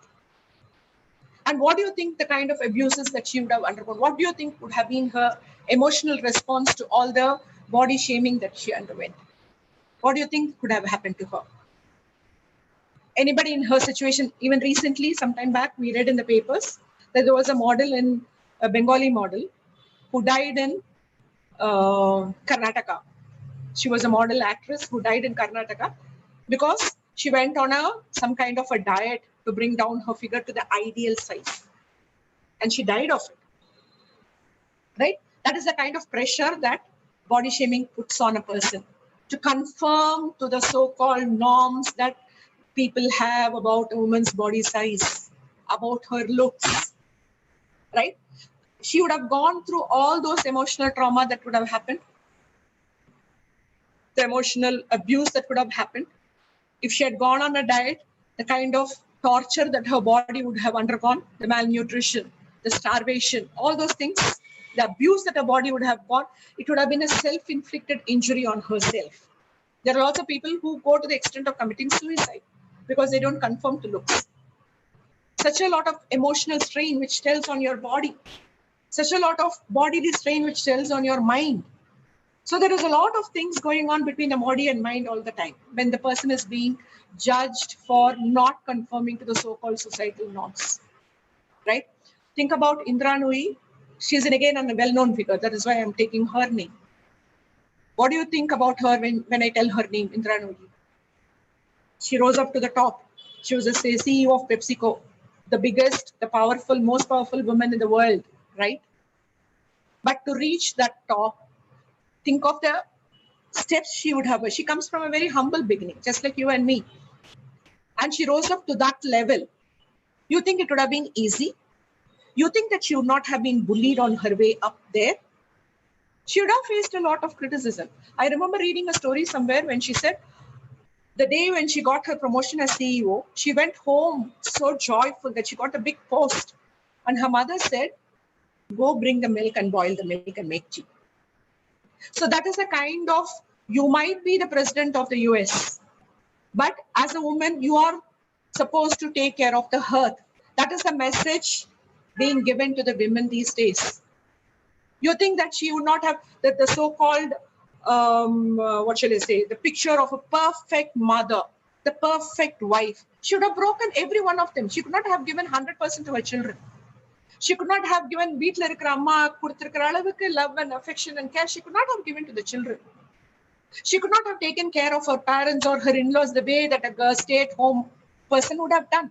And what do you think the kind of abuses that she would have undergone? What do you think would have been her emotional response to all the body shaming that she underwent? What do you think could have happened to her? Anybody in her situation, even recently, sometime back, we read in the papers that there was a model a Bengali model who died in Karnataka. She was a model actress who died in Karnataka because she went on some kind of a diet to bring down her figure to the ideal size. And she died of it. Right? That is the kind of pressure that body shaming puts on a person to conform to the so-called norms that people have about a woman's body size, about her looks, right? She would have gone through all those emotional trauma that would have happened, the emotional abuse that would have happened. If she had gone on a diet, the kind of torture that her body would have undergone, the malnutrition, the starvation, all those things, the abuse that her body would have gone, it would have been a self-inflicted injury on herself. There are also people who go to the extent of committing suicide because they don't conform to looks. Such a lot of emotional strain which tells on your body, such a lot of bodily strain which tells on your mind. So there is a lot of things going on between the body and mind all the time when the person is being judged for not conforming to the so-called societal norms, right? Think about Indra Nooyi. She's again a well-known figure. That is why I'm taking her name. What do you think about her when I tell her name, Indra Nooyi? She rose up to the top. She was the CEO of PepsiCo, the biggest, the powerful, most powerful woman in the world, right? But to reach that top, think of the steps she would have. She comes from a very humble beginning, just like you and me. And she rose up to that level. You think it would have been easy? You think that she would not have been bullied on her way up there? She would have faced a lot of criticism. I remember reading a story somewhere when she said, the day when she got her promotion as CEO, she went home so joyful that she got a big post. And her mother said, go bring the milk and boil the milk and make tea. So that is a kind of, you might be the president of the US, but as a woman, you are supposed to take care of the earth. That is the message being given to the women these days. You think that she would not have that the so-called, what shall I say, the picture of a perfect mother, the perfect wife. She would have broken every one of them. She could not have given 100% to her children. She could not have given வீட்ல இருக்கிற அம்மா கொடுத்திருக்கிற அளவுக்கு love and affection and care. She could not have given to the children. She could not have taken care of her parents or her in-laws the way that a stay-at-home person would have done.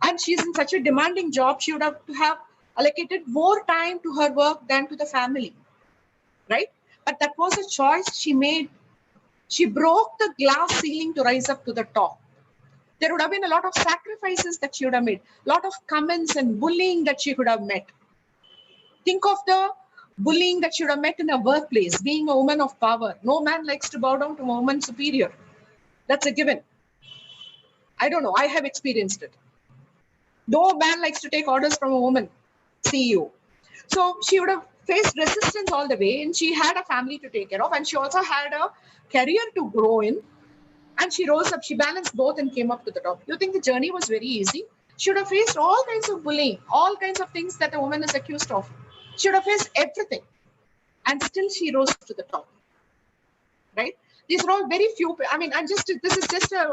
And she's in such a demanding job, she would have to have allocated more time to her work than to the family, right? But that was a choice she made. She broke the glass ceiling to rise up to the top. There would have been a lot of sacrifices that she would have made, a lot of comments and bullying that she could have met. Think of the bullying that she would have met in a workplace, being a woman of power. No man likes to bow down to a woman superior. That's a given. I don't know. I have experienced it. No man likes to take orders from a woman CEO. So she would have faced resistance all the way, and she had a family to take care of, and she also had a career to grow in. And she rose up, she balanced both and came up to the top. You think the journey was very easy? She would have faced all kinds of bullying, all kinds of things that a woman is accused of. She would have faced everything. And still she rose to the top, right? These are all very few, I mean, this is just an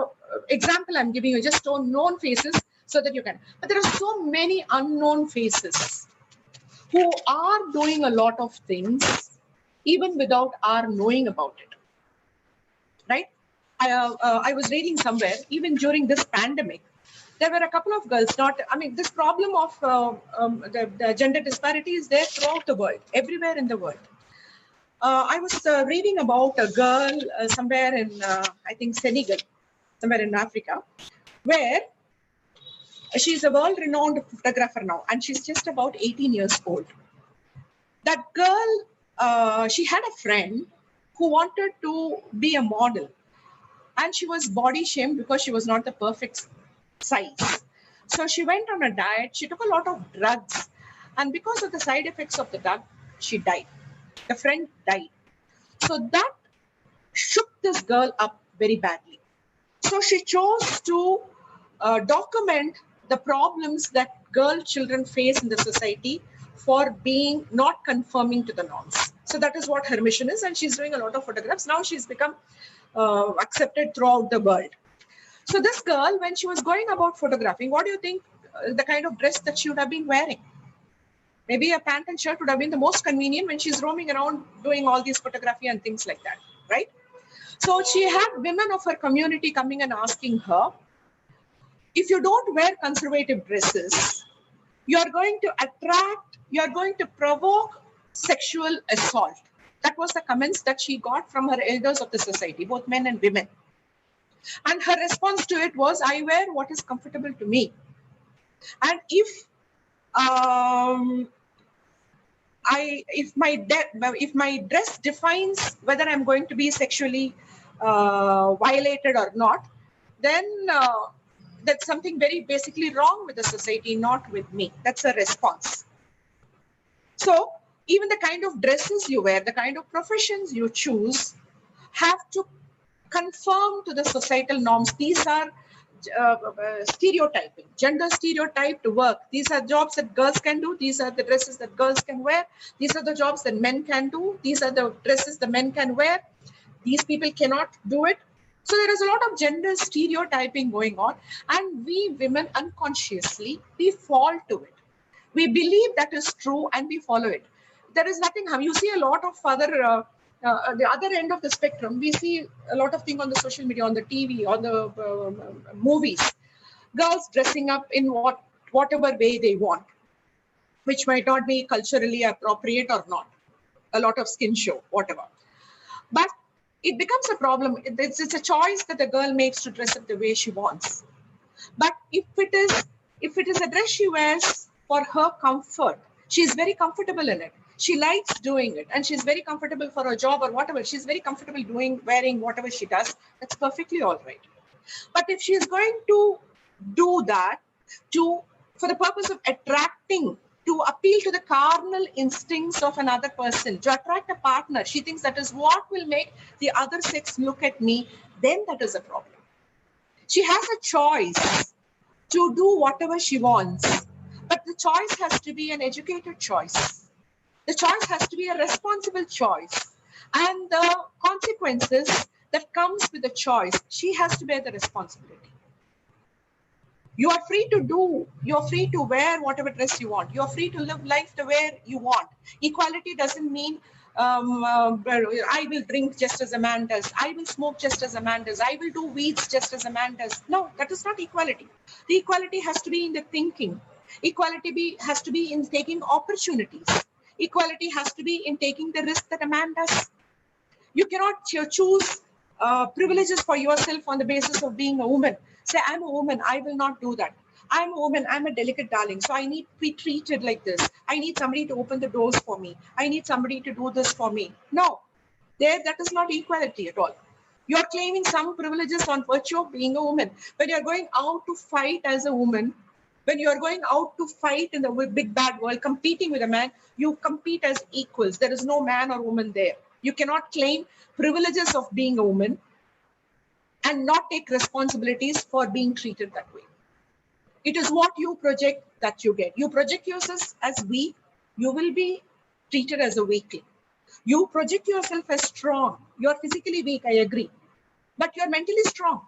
example I'm giving you, just known faces so that you can. But there are so many unknown faces who are doing a lot of things even without our knowing about it, right? I was reading somewhere, even during this pandemic, there were a couple of girls, this problem of the gender disparity is there throughout the world, everywhere in the world. I was reading about a girl somewhere in, I think, Senegal, somewhere in Africa, where she's a world-renowned photographer now, and she's just about 18 years old. That girl, she had a friend who wanted to be a model, and she was body shamed because she was not the perfect size. So she went on a diet, she took a lot of drugs, and because of the side effects of the drug, she died. The friend died. So that shook this girl up very badly. So she chose to document the problems that children face in the society for being not conforming to the norms. So that is what her mission is, and she's doing a lot of photographs. Now she's become accepted throughout the world. So this girl, when she was going about photographing, what do you think the kind of dress that she would have been wearing? Maybe a pant and shirt would have been the most convenient when she's roaming around doing all these photography and things like that, right? So she had women of her community coming and asking her, if you don't wear conservative dresses, you are going to attract, you are going to provoke sexual assault. That was the comments that she got from her elders of the society, both men and women. And her response to it was, I wear what is comfortable to me. And um, if my dress defines whether I'm going to be sexually violated or not, then that's something very basically wrong with the society, not with me. That's a response. So even the kind of dresses you wear, the kind of professions you choose, have to conform to the societal norms. These are stereotyping, gender stereotyped work. These are jobs that girls can do. These are the dresses that girls can wear. These are the jobs that men can do. These are the dresses the men can wear. These people cannot do it. So there is a lot of gender stereotyping going on, and we women unconsciously, we fall to it. We believe that is true and we follow it. There is nothing harm. You see a lot of the other end of the spectrum. We see a lot of things on the social media, on the TV, on the movies. Girls dressing up in whatever way they want, which might not be culturally appropriate or not. A lot of skin show, whatever. But it becomes a problem. It's a choice that the girl makes to dress up the way she wants. But if it is a dress she wears for her comfort, she's very comfortable in it. She likes doing it, and she's very comfortable for her job or whatever. She's very comfortable wearing whatever she does. That's perfectly all right. But if she's going to do that for the purpose of attracting, to appeal to the carnal instincts of another person, to attract a partner, she thinks that is what will make the other sex look at me, then that is a problem. She has a choice to do whatever she wants, but the choice has to be an educated choice. The choice has to be a responsible choice, and the consequences that comes with the choice, she has to bear the responsibility. You're free to wear whatever dress you want. You're free to live life the way you want. Equality doesn't mean I will drink just as a man does. I will smoke just as a man does. I will do weeds just as a man does. No, that is not equality. The equality has to be in the thinking. Equality has to be in taking opportunities. Equality has to be in taking the risk that a man does. You cannot choose privileges for yourself on the basis of being a woman. Say, I'm a woman, I will not do that. I'm a woman, I'm a delicate darling, so I need to be treated like this. I need somebody to open the doors for me. I need somebody to do this for me. No, that is not equality at all. You're claiming some privileges on virtue of being a woman. When you're going out to fight as a woman, when you're going out to fight in the big bad world, competing with a man, you compete as equals. There is no man or woman there. You cannot claim privileges of being a woman and not take responsibilities for being treated that way. It is what you project that you get. You project yourself as weak, you will be treated as a weakling. You project yourself as strong. You're physically weak, I agree, but you're mentally strong,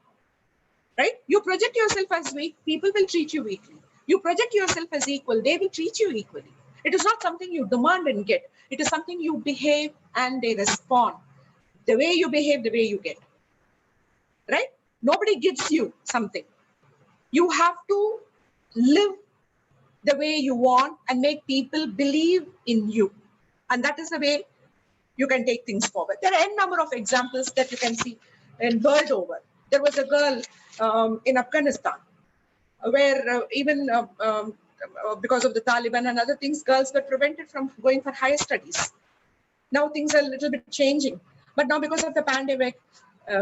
right? You project yourself as weak, people will treat you weakly. You project yourself as equal, they will treat you equally. It is not something you demand and get. It is something you behave and they respond. The way you behave, the way you get, right? Nobody gives you something. You have to live the way you want and make people believe in you. And that is the way you can take things forward. There are a number of examples that you can see in world over. There was a girl in Afghanistan where because of the Taliban and other things, girls were prevented from going for higher studies. Now things are a little bit changing. But now because of the pandemic,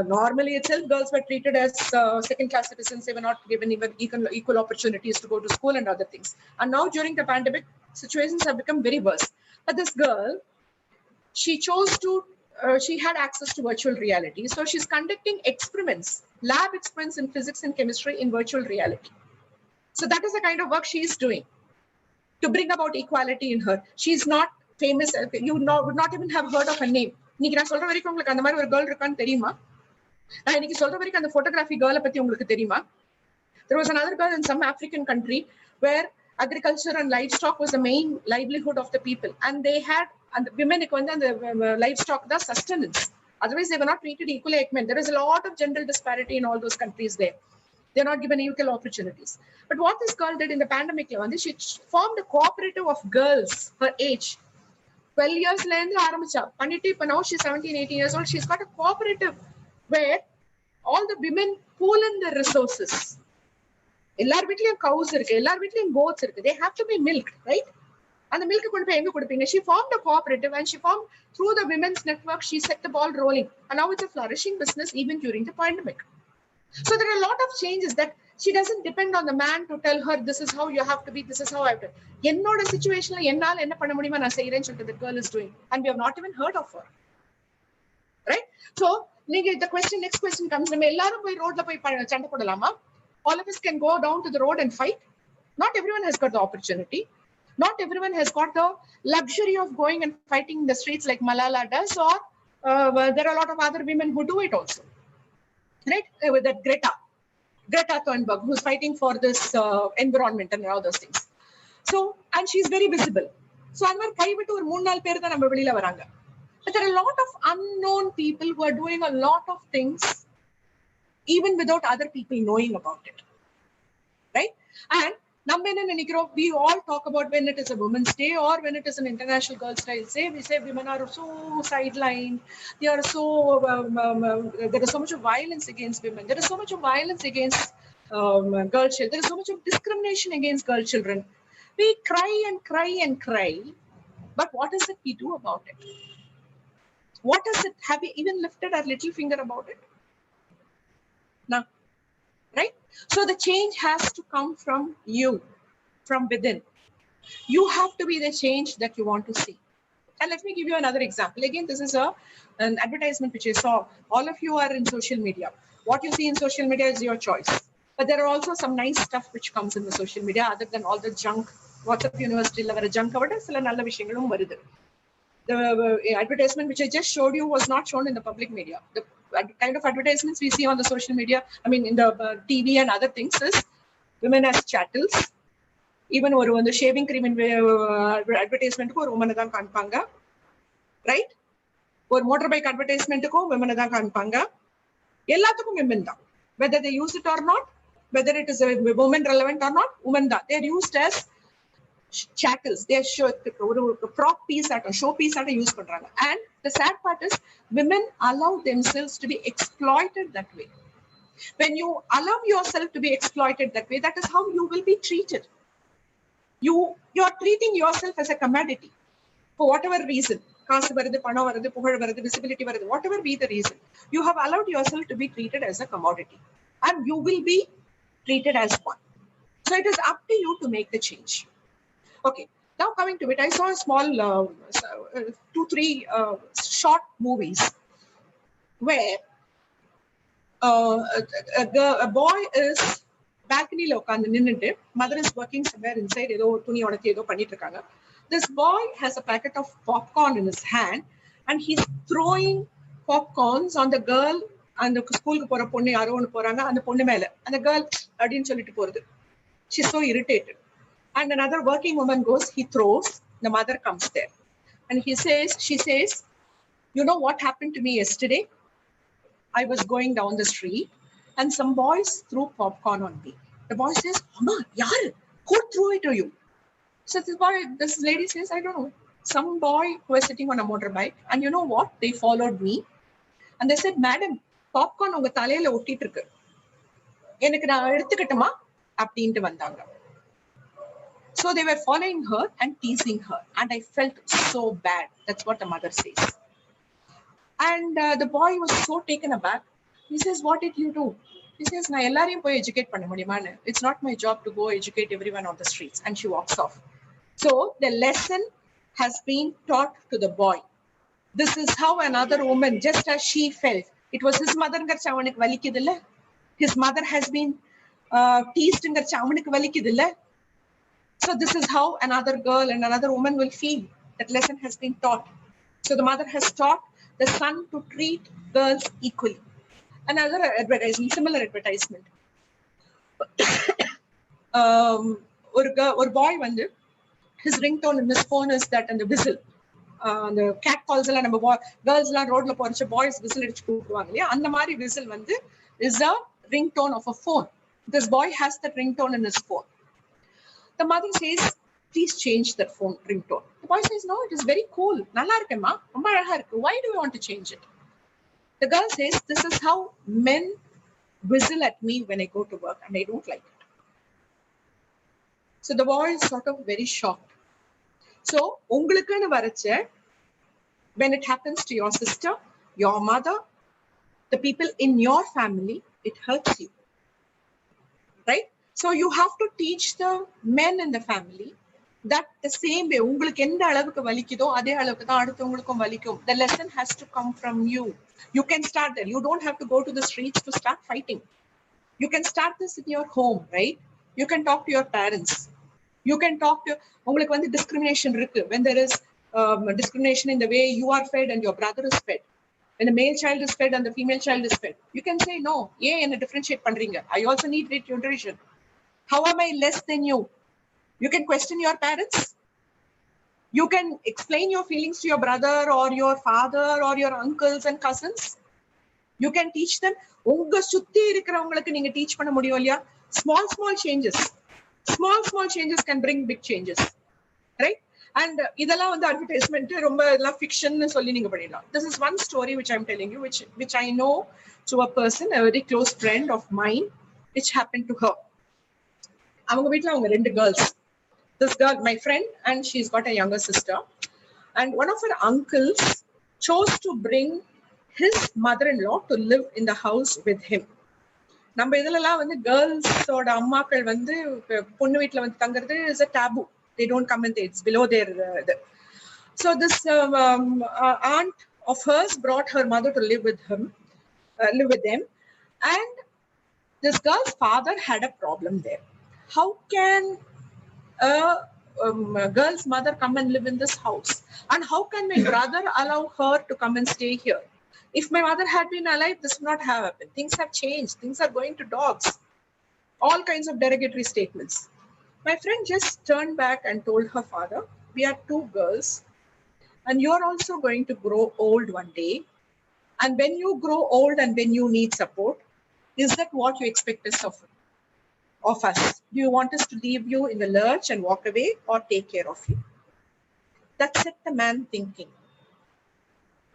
normally itself, girls were treated as second-class citizens. They were not given even equal opportunities to go to school and other things. And now during the pandemic, situations have become very worse. But this girl, she chose to, she had access to virtual reality. So she's conducting experiments, lab experiments in physics and chemistry in virtual reality. So that is the kind of work she's doing to bring about equality in her. She's not famous. You would not even have heard of her name. இன்னைக்கு நான் சொல்ற வரைக்கும் உங்களுக்கு அந்த மாதிரி ஒரு girl இருக்கான்னு தெரியுமா? நான் இன்னைக்கு சொல்ற வரைக்கும் அந்த photography girl பத்தி உங்களுக்கு தெரியுமா? There was another girl in some African country where agriculture and livestock was the main livelihood of the people, and they had, and women வந்து அந்த livestock தான் sustenance. Otherwise they were not treated equally like men. There is a lot of gender disparity in all those countries there. They're not given equal opportunities. But what this girl did in the pandemic, she formed a cooperative of girls her age, 12 years இருந்து ஆரம்பிச்சா பண்ணிட்டு இப்ப now she's 17 18 years old. She's got a cooperative where all the women pool in their resources. எல்லார் வீட்லயும் cows இருக்கு, எல்லார் வீட்லயும் goats இருக்கு. They have to be milked, right? And the milk கொண்டு போய் எங்க கொடுப்பீங்க? She formed a cooperative and she formed through the women's network. She set the ball rolling and now it's a flourishing business even during the pandemic. So there are a lot of changes that she doesn't depend on the man to tell her this is how you have to be, this is how I have to. என்னோட சிச்சுவேஷன்ல என்னால என்ன பண்ண முடியுமா நான் செய்யறேன்னு சொல்லிட்டு the girl is doing and we have not even heard of her, right? So நீங்க the question, next question comes, நம்ம எல்லாரும் போய் ரோட்ல போய் சண்டை போடலாமா? All of us can go down to the road and fight. Not everyone has got the opportunity. Not everyone has got the luxury of going and fighting in the streets like Malala does, or there are a lot of other women who do it also, right? With that Greta Thunberg, who's fighting for this environment and all those things. So, and she's very visible. So, அந்த மாதிரி கைவிட்டு ஒரு 3-4 பேர் தான் நம்ம வெளியில வராங்க. But there are a lot of unknown people who are doing a lot of things even without other people knowing about it, right? And நம்ம என்ன நினைக்கிறோம், we all talk about when it is a women's day or when it is an international girls day, we say women are so sidelined, they are so there is so much of violence against women, there is so much of violence against girl children, there is so much of discrimination against girl children. We cry and cry and cry, but what is it we do about it? What is it? Have we even lifted our little finger about it? No, right? So the change has to come from you, from within. You have to be the change that you want to see. And let me give you another example. Again, this is an advertisement which I saw. All of you are in social media. What you see in social media is your choice. But there are also some nice stuff which comes in the social media other than all the junk. WhatsApp University la vera junk avada sila nalla vishayangalum varudhu. The advertisement which I just showed you was not shown in the public media. The kind of advertisements we see on the social media, I mean in the TV and other things, is women as chattels. Even ஒரு வந்து shaving cream அட்வர்டைஸ்மெண்ட்டுக்கு ஒரு உமனை தான் காண்பாங்க, right? ஒரு motor bike அட்வர்டைஸ்மெண்ட்டுக்கும் விமனை தான் காண்பாங்க. எல்லாத்துக்கும் women தான், whether they use it or not, whether it is a woman relevant or not, women தான். They are used as chattels. They are ஒரு prop piece ஆட்ட show piece ஆட்ட யூஸ் பண்றாங்க. And the sad part is women allow themselves to be exploited that way. When you allow yourself to be exploited that way, that is how you will be treated. You are treating yourself as a commodity for whatever reason. காசு வருது, பணம் வருது, புகழ் வருது, visibility வருது, whatever be the reason, you have allowed yourself to be treated as a commodity and you will be treated as one. So it is up to you to make the change. Okay, now coming to it, I saw a small 2-3 short movies where a boy is balcony-la உட்கார்ந்து நின்னுட்டு, mother is working somewhere inside, ஏதோ துணி உடைச்சி ஏதோ பண்ணிட்டு இருக்காங்க. This boy has a packet of popcorn in his hand and he's throwing popcorns on the girl. அந்த ஸ்கூலுக்கு போற பொண்ணு யாரோ ஒன்று போறாங்க, அந்த பொண்ணு மேல அந்த கேர்ள் அப்படின்னு சொல்லிட்டு போறது. She's so irritated. And another working woman goes, he throws, the mother comes there. And she says, you know what happened to me yesterday? I was going down the street and some boys threw popcorn on me. The boy says, Mama, yaar, who threw it to you? So this lady says, I don't know. Some boy who was sitting on a motorbike. And you know what? They followed me. And they said, Madam, popcorn unga thalayila ottittu irukku. Enakku na eduthukatuma அப்படின்ட்டு வந்தாங்க. So they were following her and teasing her. And I felt so bad. That's what the mother says. And the boy was so taken aback. He says, what did you do? He says, na ellariyum poi educate panna mudiyuma. It's not my job to go educate everyone on the streets. And she walks off. So the lesson has been taught to the boy. This is how another woman, just as she felt, it was his mother ngarcha avanikku valikidilla. His mother has been teased ngarcha avanikku valikidilla. So this is how another girl and another woman will feel. That lesson has been taught. So the mother has taught the son to treat girls equally. Another advertisement, similar advertisement. Or boy வந்து, his ringtone in his phone is that and the whistle. The cat calls எல்லாம் நம்ம girls எல்லாம் ரோட்ல போறச்ச boys whistle அடிச்சு கூப்பிடுவாங்க இல்லையா, அந்த மாதிரி whistle வந்து is a ringtone of a phone. This boy has that ringtone in his phone. The mother says, please change that phone ringtone. The boy says, no, it is very cool. Nalla irukema, romba alaga irukku. Why do you want to change it? The girl says, this is how men whistle at me when I go to work and I don't like it. So the boy is sort of very shocked. So, ungalukku varache, when it happens to your sister, your mother, the people in your family, it hurts you. Right? So you have to teach the men in the family that the same way, உங்களுக்கு எந்த அளவுக்கு வலிக்குதோ அதே அளவுக்கு தான் அடுத்தவங்களுக்கும் வலிக்கும். The lesson has to come from you. You can start there. You don't have to go to the streets to start fighting. You can start this in your home, right? You can talk to your parents. You can talk to, உங்களுக்கு வந்து discrimination இருக்கு. When there is discrimination in the way you are fed and your brother is fed. When the male child is fed and the female child is fed. You can say, no, ஏன் என்ன differentiate பண்றீங்க? I also need nutrition. How am I less than you? You can question your parents. You can explain your feelings to your brother or your father or your uncles and cousins. You can teach them. உங்க சுத்தி இருக்கிறவங்களுக்கு நீங்க teach பண்ண முடியும் இல்லையா? Small changes. Small changes can bring big changes. Right? And இதெல்லாம் வந்து advertisement ரொம்ப இதெல்லாம் fiction னு சொல்லி நீங்க பண்ணிடலாம். This is one story which I'm telling you, which I know to a person, a very close friend of mine, which happened to her. அவங்க வீட்ல அவங்க 2 girls. This girl, my friend, and she's got a younger sister. And one of her uncles chose to bring his mother-in-law to live in the house with him. நம்ம இதெல்லாம் வந்து girls-ஓட அம்மாக்கள் வந்து பொண்ணு வீட்ல வந்து தங்குறது is a taboo. They don't come in there. It's below their. So this aunt of hers brought her mother to live with them, and this girl's father had a problem there. How can a girl's mother come and live in this house? And how can my brother allow her to come and stay here? If my mother had been alive, this would not have happened. Things have changed. Things are going to dogs. All kinds of derogatory statements. My friend just turned back and told her father, we are 2 girls and you're also going to grow old one day. And when you grow old and when you need support, is that what you expect of us? Do you want us to leave you in the lurch and walk away or take care of you? That set the man thinking.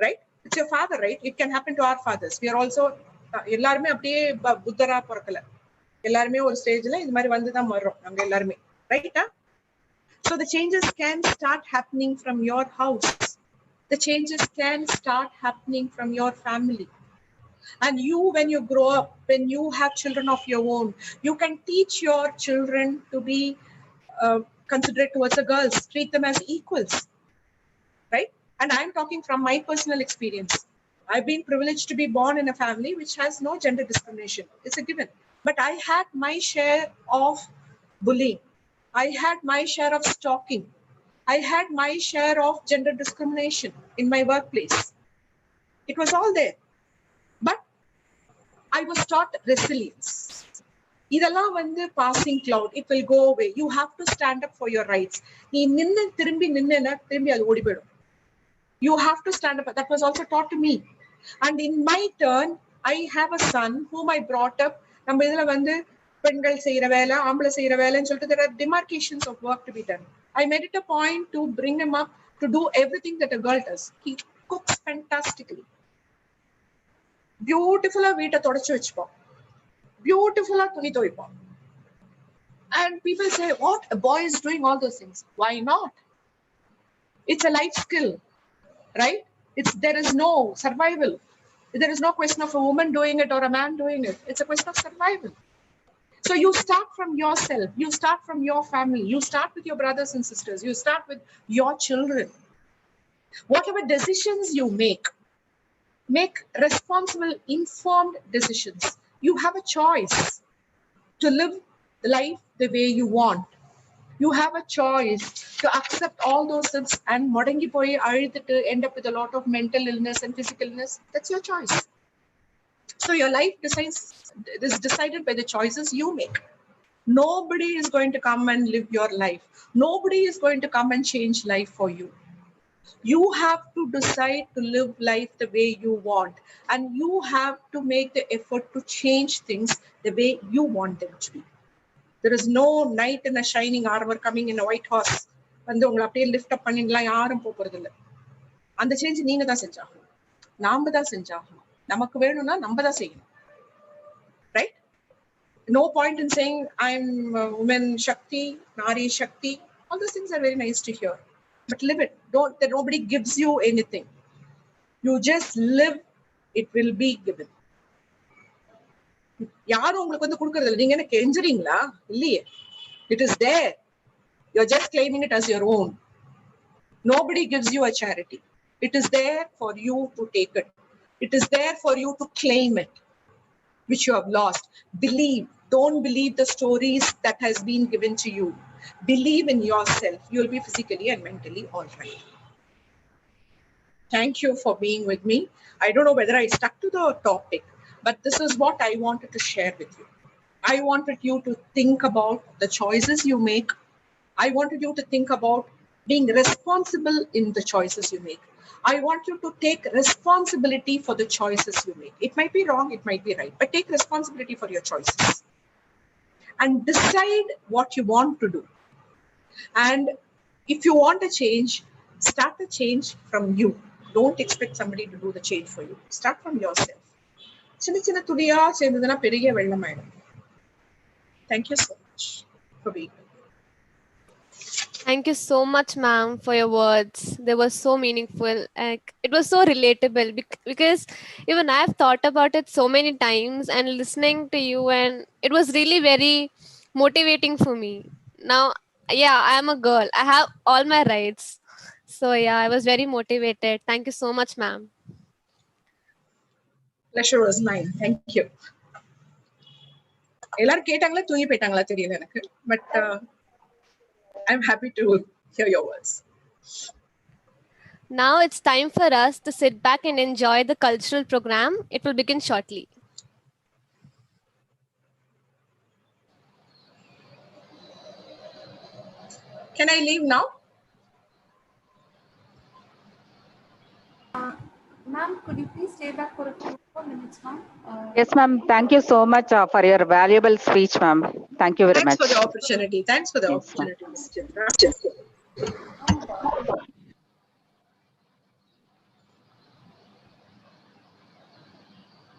Right? It's your father, right? It can happen to our fathers. We are also, எல்லாருமே அப்படியே புத்தரா பிறக்கல. எல்லாருமே ஒரு ஸ்டேஜ்ல இந்த மாதிரி வந்து தான் வர்றோம் நாங்க எல்லாருமே. Right? So the changes can start happening from your house. The changes can start happening from your family. And you, when you grow up, when you have children of your own, you can teach your children to be considerate towards the girls, treat them as equals, right? And I'm talking from my personal experience. I've been privileged to be born in a family which has no gender discrimination. It's a given. But I had my share of bullying. I had my share of stalking. I had my share of gender discrimination in my workplace. It was all there. But I was taught resilience. இதெல்லாம் வந்து passing cloud. It will go away. You have to stand up for your rights. நீ திரும்பி அது ஓடி போயிடும். You have to stand up. That was also taught to me. And in my turn, I have a son whom I brought up. நம்ம இதுல வந்து பெண்கள் செய்யற வேலை, ஆம்பளை செய்யற வேலைன்னு சொல்லிட்டு there are demarcations of work to be done. I made it a point to bring him up to do everything that a girl does. He cooks fantastically. Beautiful வீட்டை தொடச்சு வச்சுப்போம். Beautiful துணி துவைப்போம். And people say, what? A boy is doing all those things. Why not? It's a life skill, right? There is no survival. There is no question of a woman doing it or a man doing it. It's a question of survival. So you start from yourself. You start from your family. You start with your brothers and sisters. You start with your children. Whatever decisions you make responsible, informed decisions. You have a choice to live life the way you want. You have a choice to accept all those things and modangi poi alidittu end up with a lot of mental illness and physical illness. That's your choice. So your life is decided by the choices you make. Nobody is going to come and live your life. Nobody is going to come and change life for you. You have to decide to live life the way you want. And you have to make the effort to change things the way you want them to be. There is no knight in a shining armor coming in a white horse வந்து உங்களை அப்படியே lift up பண்ணிடலாம் யாரும் போறது இல்லை. அந்த change நீங்க தான் செஞ்சாகணும், நாம தான் செஞ்சாகணும். நமக்கு வேணும்னா நம்ம தான் செய்யணும். Right? No point in saying I'm woman Shakti, Nari Shakti. All those things are very nice to hear, but live it. Don't that nobody gives you anything. You just live, it will be given. யாரும் உங்களுக்கு வந்து கொடுக்கறது இல்லை, நீங்க என்ன கெஞ்சுறீங்களா? இல்லையே. It is there. You're just claiming it as your own. Nobody gives you a charity. It is there for you to take it. It is there for you to claim it, which you have lost. Believe. Don't believe the stories that has been given to you. Believe in yourself. You'll be physically and mentally all right. Thank you for being with me. I don't know whether I stuck to the topic, but this is what I wanted to share with you. I wanted you to think about the choices you make. I wanted you to think about being responsible in the choices you make. I want you to take responsibility for the choices you make. It might be wrong, it might be right, but take responsibility for your choices and decide what you want to do. And if you want a change, start the change from you. Don't expect somebody to do the change for you. Start from yourself. சின்ன சின்ன துளியா சேர்ந்ததுன்னா பெரிய வெள்ளமாயிடும். Thank you so much for being here. Thank you so much, ma'am, for your words. They were so meaningful. It was so relatable because even I've thought about it so many times, and listening to you, and it was really very motivating for me. Now, yeah, I am a girl. I have all my rights. So yeah, I was very motivated. Thank you so much, ma'am. Pleasure was mine. Thank you. எல்லாரும் கேட்டாங்களா தூங்கி போயிட்டாங்களா தெரியல எனக்கு, but I'm happy to hear your words. Now it's time for us to sit back and enjoy the cultural program. It will begin shortly. Can I leave now? Ma'am, could you please stay back for a few more minutes, ma'am? Yes, ma'am. Thank you so much for your valuable speech, ma'am. Thank you very much. Thanks for the opportunity. Thanks for the opportunity, Ms. Chitra.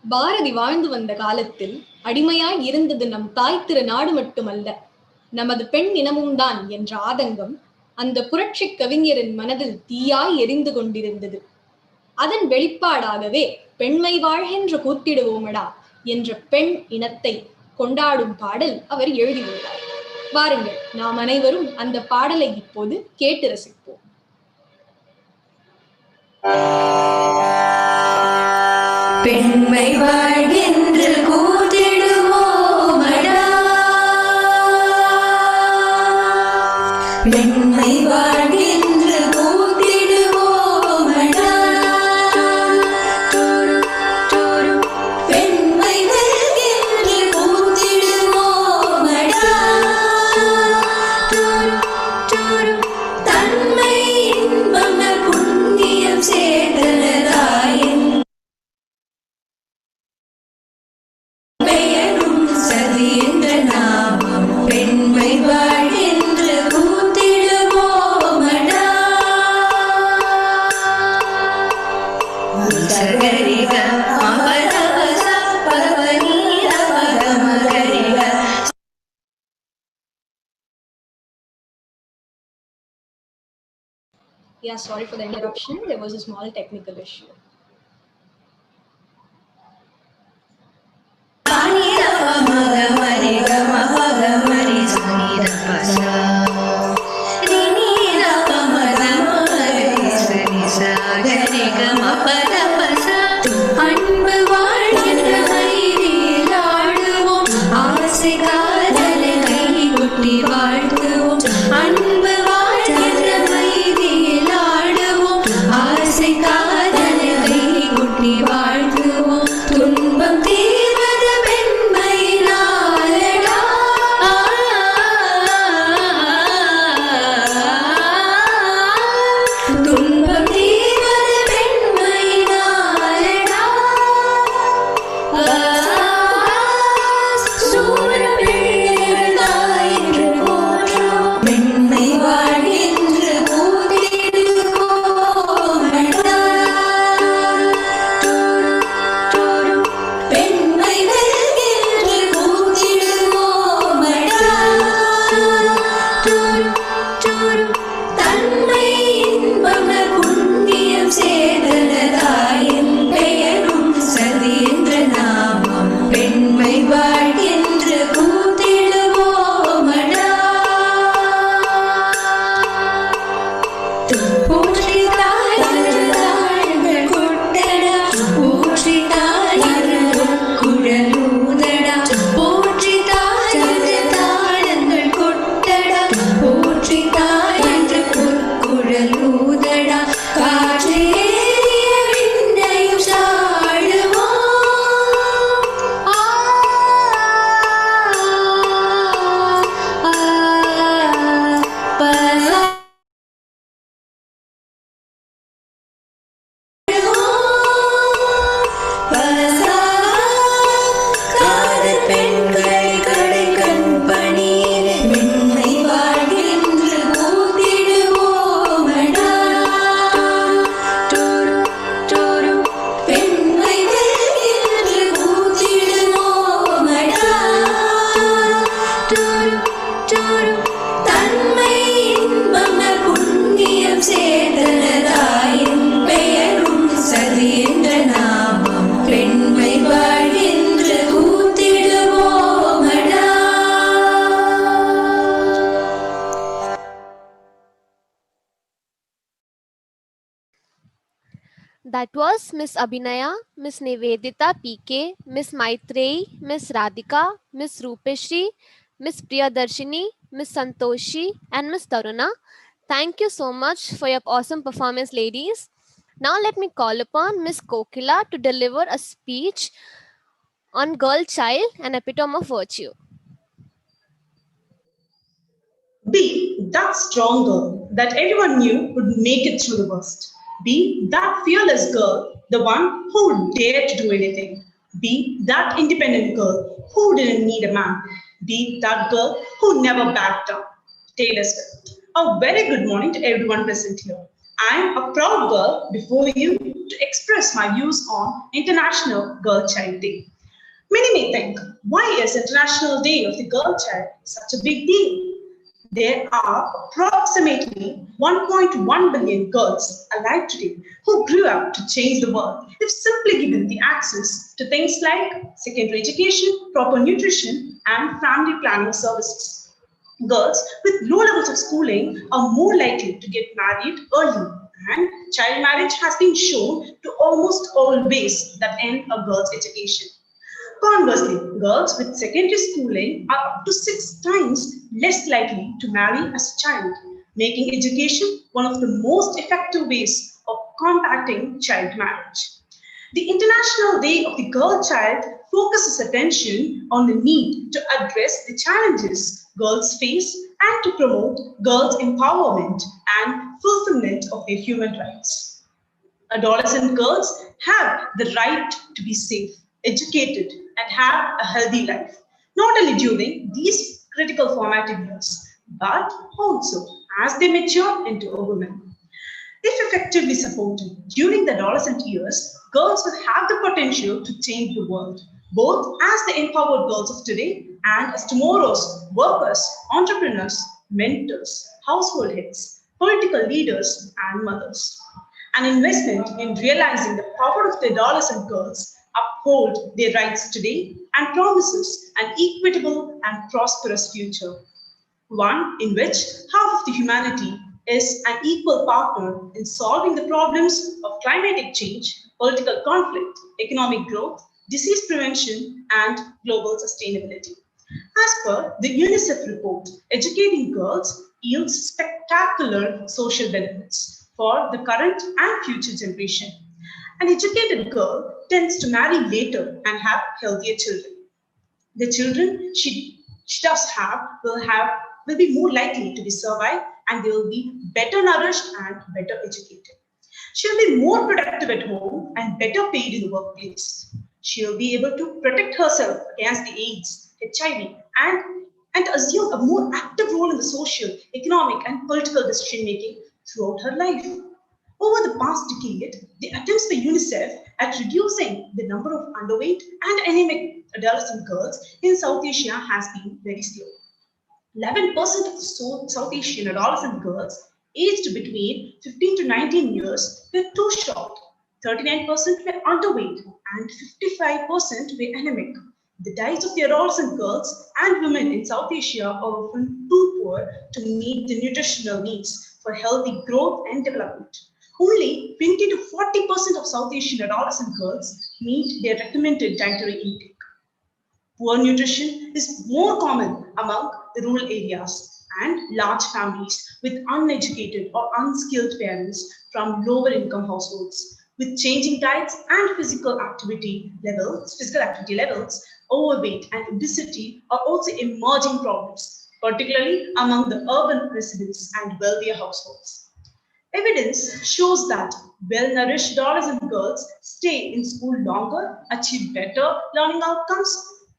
Bharathi வாழ்ந்து வந்த காலத்தில் அடிமையாய் இருந்தது நம் தாய் திரு நாடு மட்டுமல்ல, நமது பெண் இனமும் தான் என்ற ஆதங்கம் அந்த புரட்சி கவிஞரின் மனதில் தீயாய் எரிந்து கொண்டிருந்தது. அதன் வெளிப்பாடாகவே பெண்மை வாழ்கின்ற கூத்திடுவோமடா என்ற பெண் இனத்தை கொண்டாடும் பாடல் அவர் எழுதியுள்ளார். வாருங்கள், நாம் அனைவரும் அந்த பாடலை இப்போது கேட்டு ரசிப்போம். பெண்மை வாழ்கின்ற கூத்திடுவோமடா, பெண்மை வாழ்கின்ற கூத்திடுவோமடா, பெண்மை வெல்கின்ற கூத்திடுவோமடா, தன்மை இன்பங்கள் புண்ணியம் சேர்த்தனதாயின் பெண்மை வாழ்கின்ற கூத்திடுவோமடா, சகரிக மகரவச பவனீர மகமகரிக. Yeah, sorry for the interruption. There was a small technical issue. அன்பு வாழ்கின்ற மைதியில் ஆடுவோம், ஆசை காதலை கை கொட்டி வாழ்த்துவோம். அன்பு வாழ்கின்ற மைதியில் ஆடுவோம், ஆசை காதலை கை கொட்டி வாழ்த்துவோம். துன்பம் தீர்வது பெண்மையினாலடா, துன்பம் தீர்வது பெண்மையினாலடா, சூர பிள்ளைகள் தாய் வாழ்கின்ற கூத்திடுவோமடா போற்றி தாயங்கள் கொட்டடா போற்றி தாயங்கள் குழலூதடா போற்றி தாயங்கள் கொட்டடா போற்றி தாயங்கள் குழலூதடா காற்றேறிய விண்ணையும் சாழுவோம் காதல் பெண்களை கடை கண் பணியிலே மென்மை வாழ்கின்ற கூத்திடுவோமடா பெண்மை வெல்கின்ற கூத்திடுவோமடா தன்மை இன்பம புண்ணியம் சேர்ந்தனதாயின் பெயரும் சதி என்ற நாமம் பெண்மை வாழ்கின்ற கூத்திடுவோமடா That was Miss Abhinaya, Miss Nivedita PK, Miss Maitreyi, Miss Radhika, Miss Rupeshri, Miss Priyadarshini, Miss Santoshi, and Miss Taruna. Thank you so much for your awesome performance, ladies. Now let me call upon Miss Kokila to deliver a speech on girl child, an epitome of virtue. Be that strong girl that everyone knew would make it through the worst. Be that fearless girl, the one who would dare to do anything. Be that independent girl who didn't need a man. Be that girl who never backed down. Taylor Swift. A very good morning to everyone present here. I am a proud girl before you to express my views on International Girl Child Day. Many may think, why is International Day of the Girl Child such a big deal? There are approximately 1.1 billion girls alive today who grew up to change the world if simply given the access to things like secondary education, proper nutrition, and family planning services. Girls with low levels of schooling are more likely to get married early, and child marriage has been shown to almost always that end a girl's education. Conversely, girls with secondary schooling are up to 6 times less likely to marry as a child, making education one of the most effective ways of combating child marriage. The International Day of the Girl Child focuses attention on the need to address the challenges girls face and to promote girls' empowerment and fulfillment of their human rights. Adolescent girls have the right to be safe, educated, and have a healthy life, not only during these critical formative years, but also as they mature into a woman. If effectively supported during the adolescent years, girls will have the potential to change the world, both as the empowered girls of today and as tomorrow's workers, entrepreneurs, mentors, household heads, political leaders, and mothers. An investment in realizing the power of the adolescent girls uphold their rights today and promises an equitable and prosperous future, one in which half of the humanity is an equal partner in solving the problems of climatic change, political conflict, economic growth, disease prevention, and global sustainability. As per the UNICEF report, educating girls yields spectacular social benefits for the current and future generation. An educated girl tends to marry later and have healthier children. The children she does will be more likely to be survive, and they will be better nourished and better educated. She'll be more productive at home and better paid in the workplace. She'll be able to protect herself against the AIDS, HIV, and assume a more active role in the social, economic, and political decision making throughout her life. Over the past decade, the attempts by UNICEF at reducing the number of underweight and anemic adolescent girls in South Asia has been very slow. 11% of the South Asian adolescent girls aged between 15 to 19 years were too short, 39% were underweight, and 55% were anemic. The diets of the adolescent girls and women in South Asia are often too poor to meet the nutritional needs for healthy growth and development. Only 20 to 40% of South Asian adolescent girls meet their recommended dietary intake. Poor nutrition is more common among the rural areas and large families with uneducated or unskilled parents from lower income households. With changing diets and physical activity levels, overweight and obesity are also emerging problems, particularly among the urban residents and wealthier households. Evidence shows that well-nourished adolescent girls stay in school longer, achieve better learning outcomes,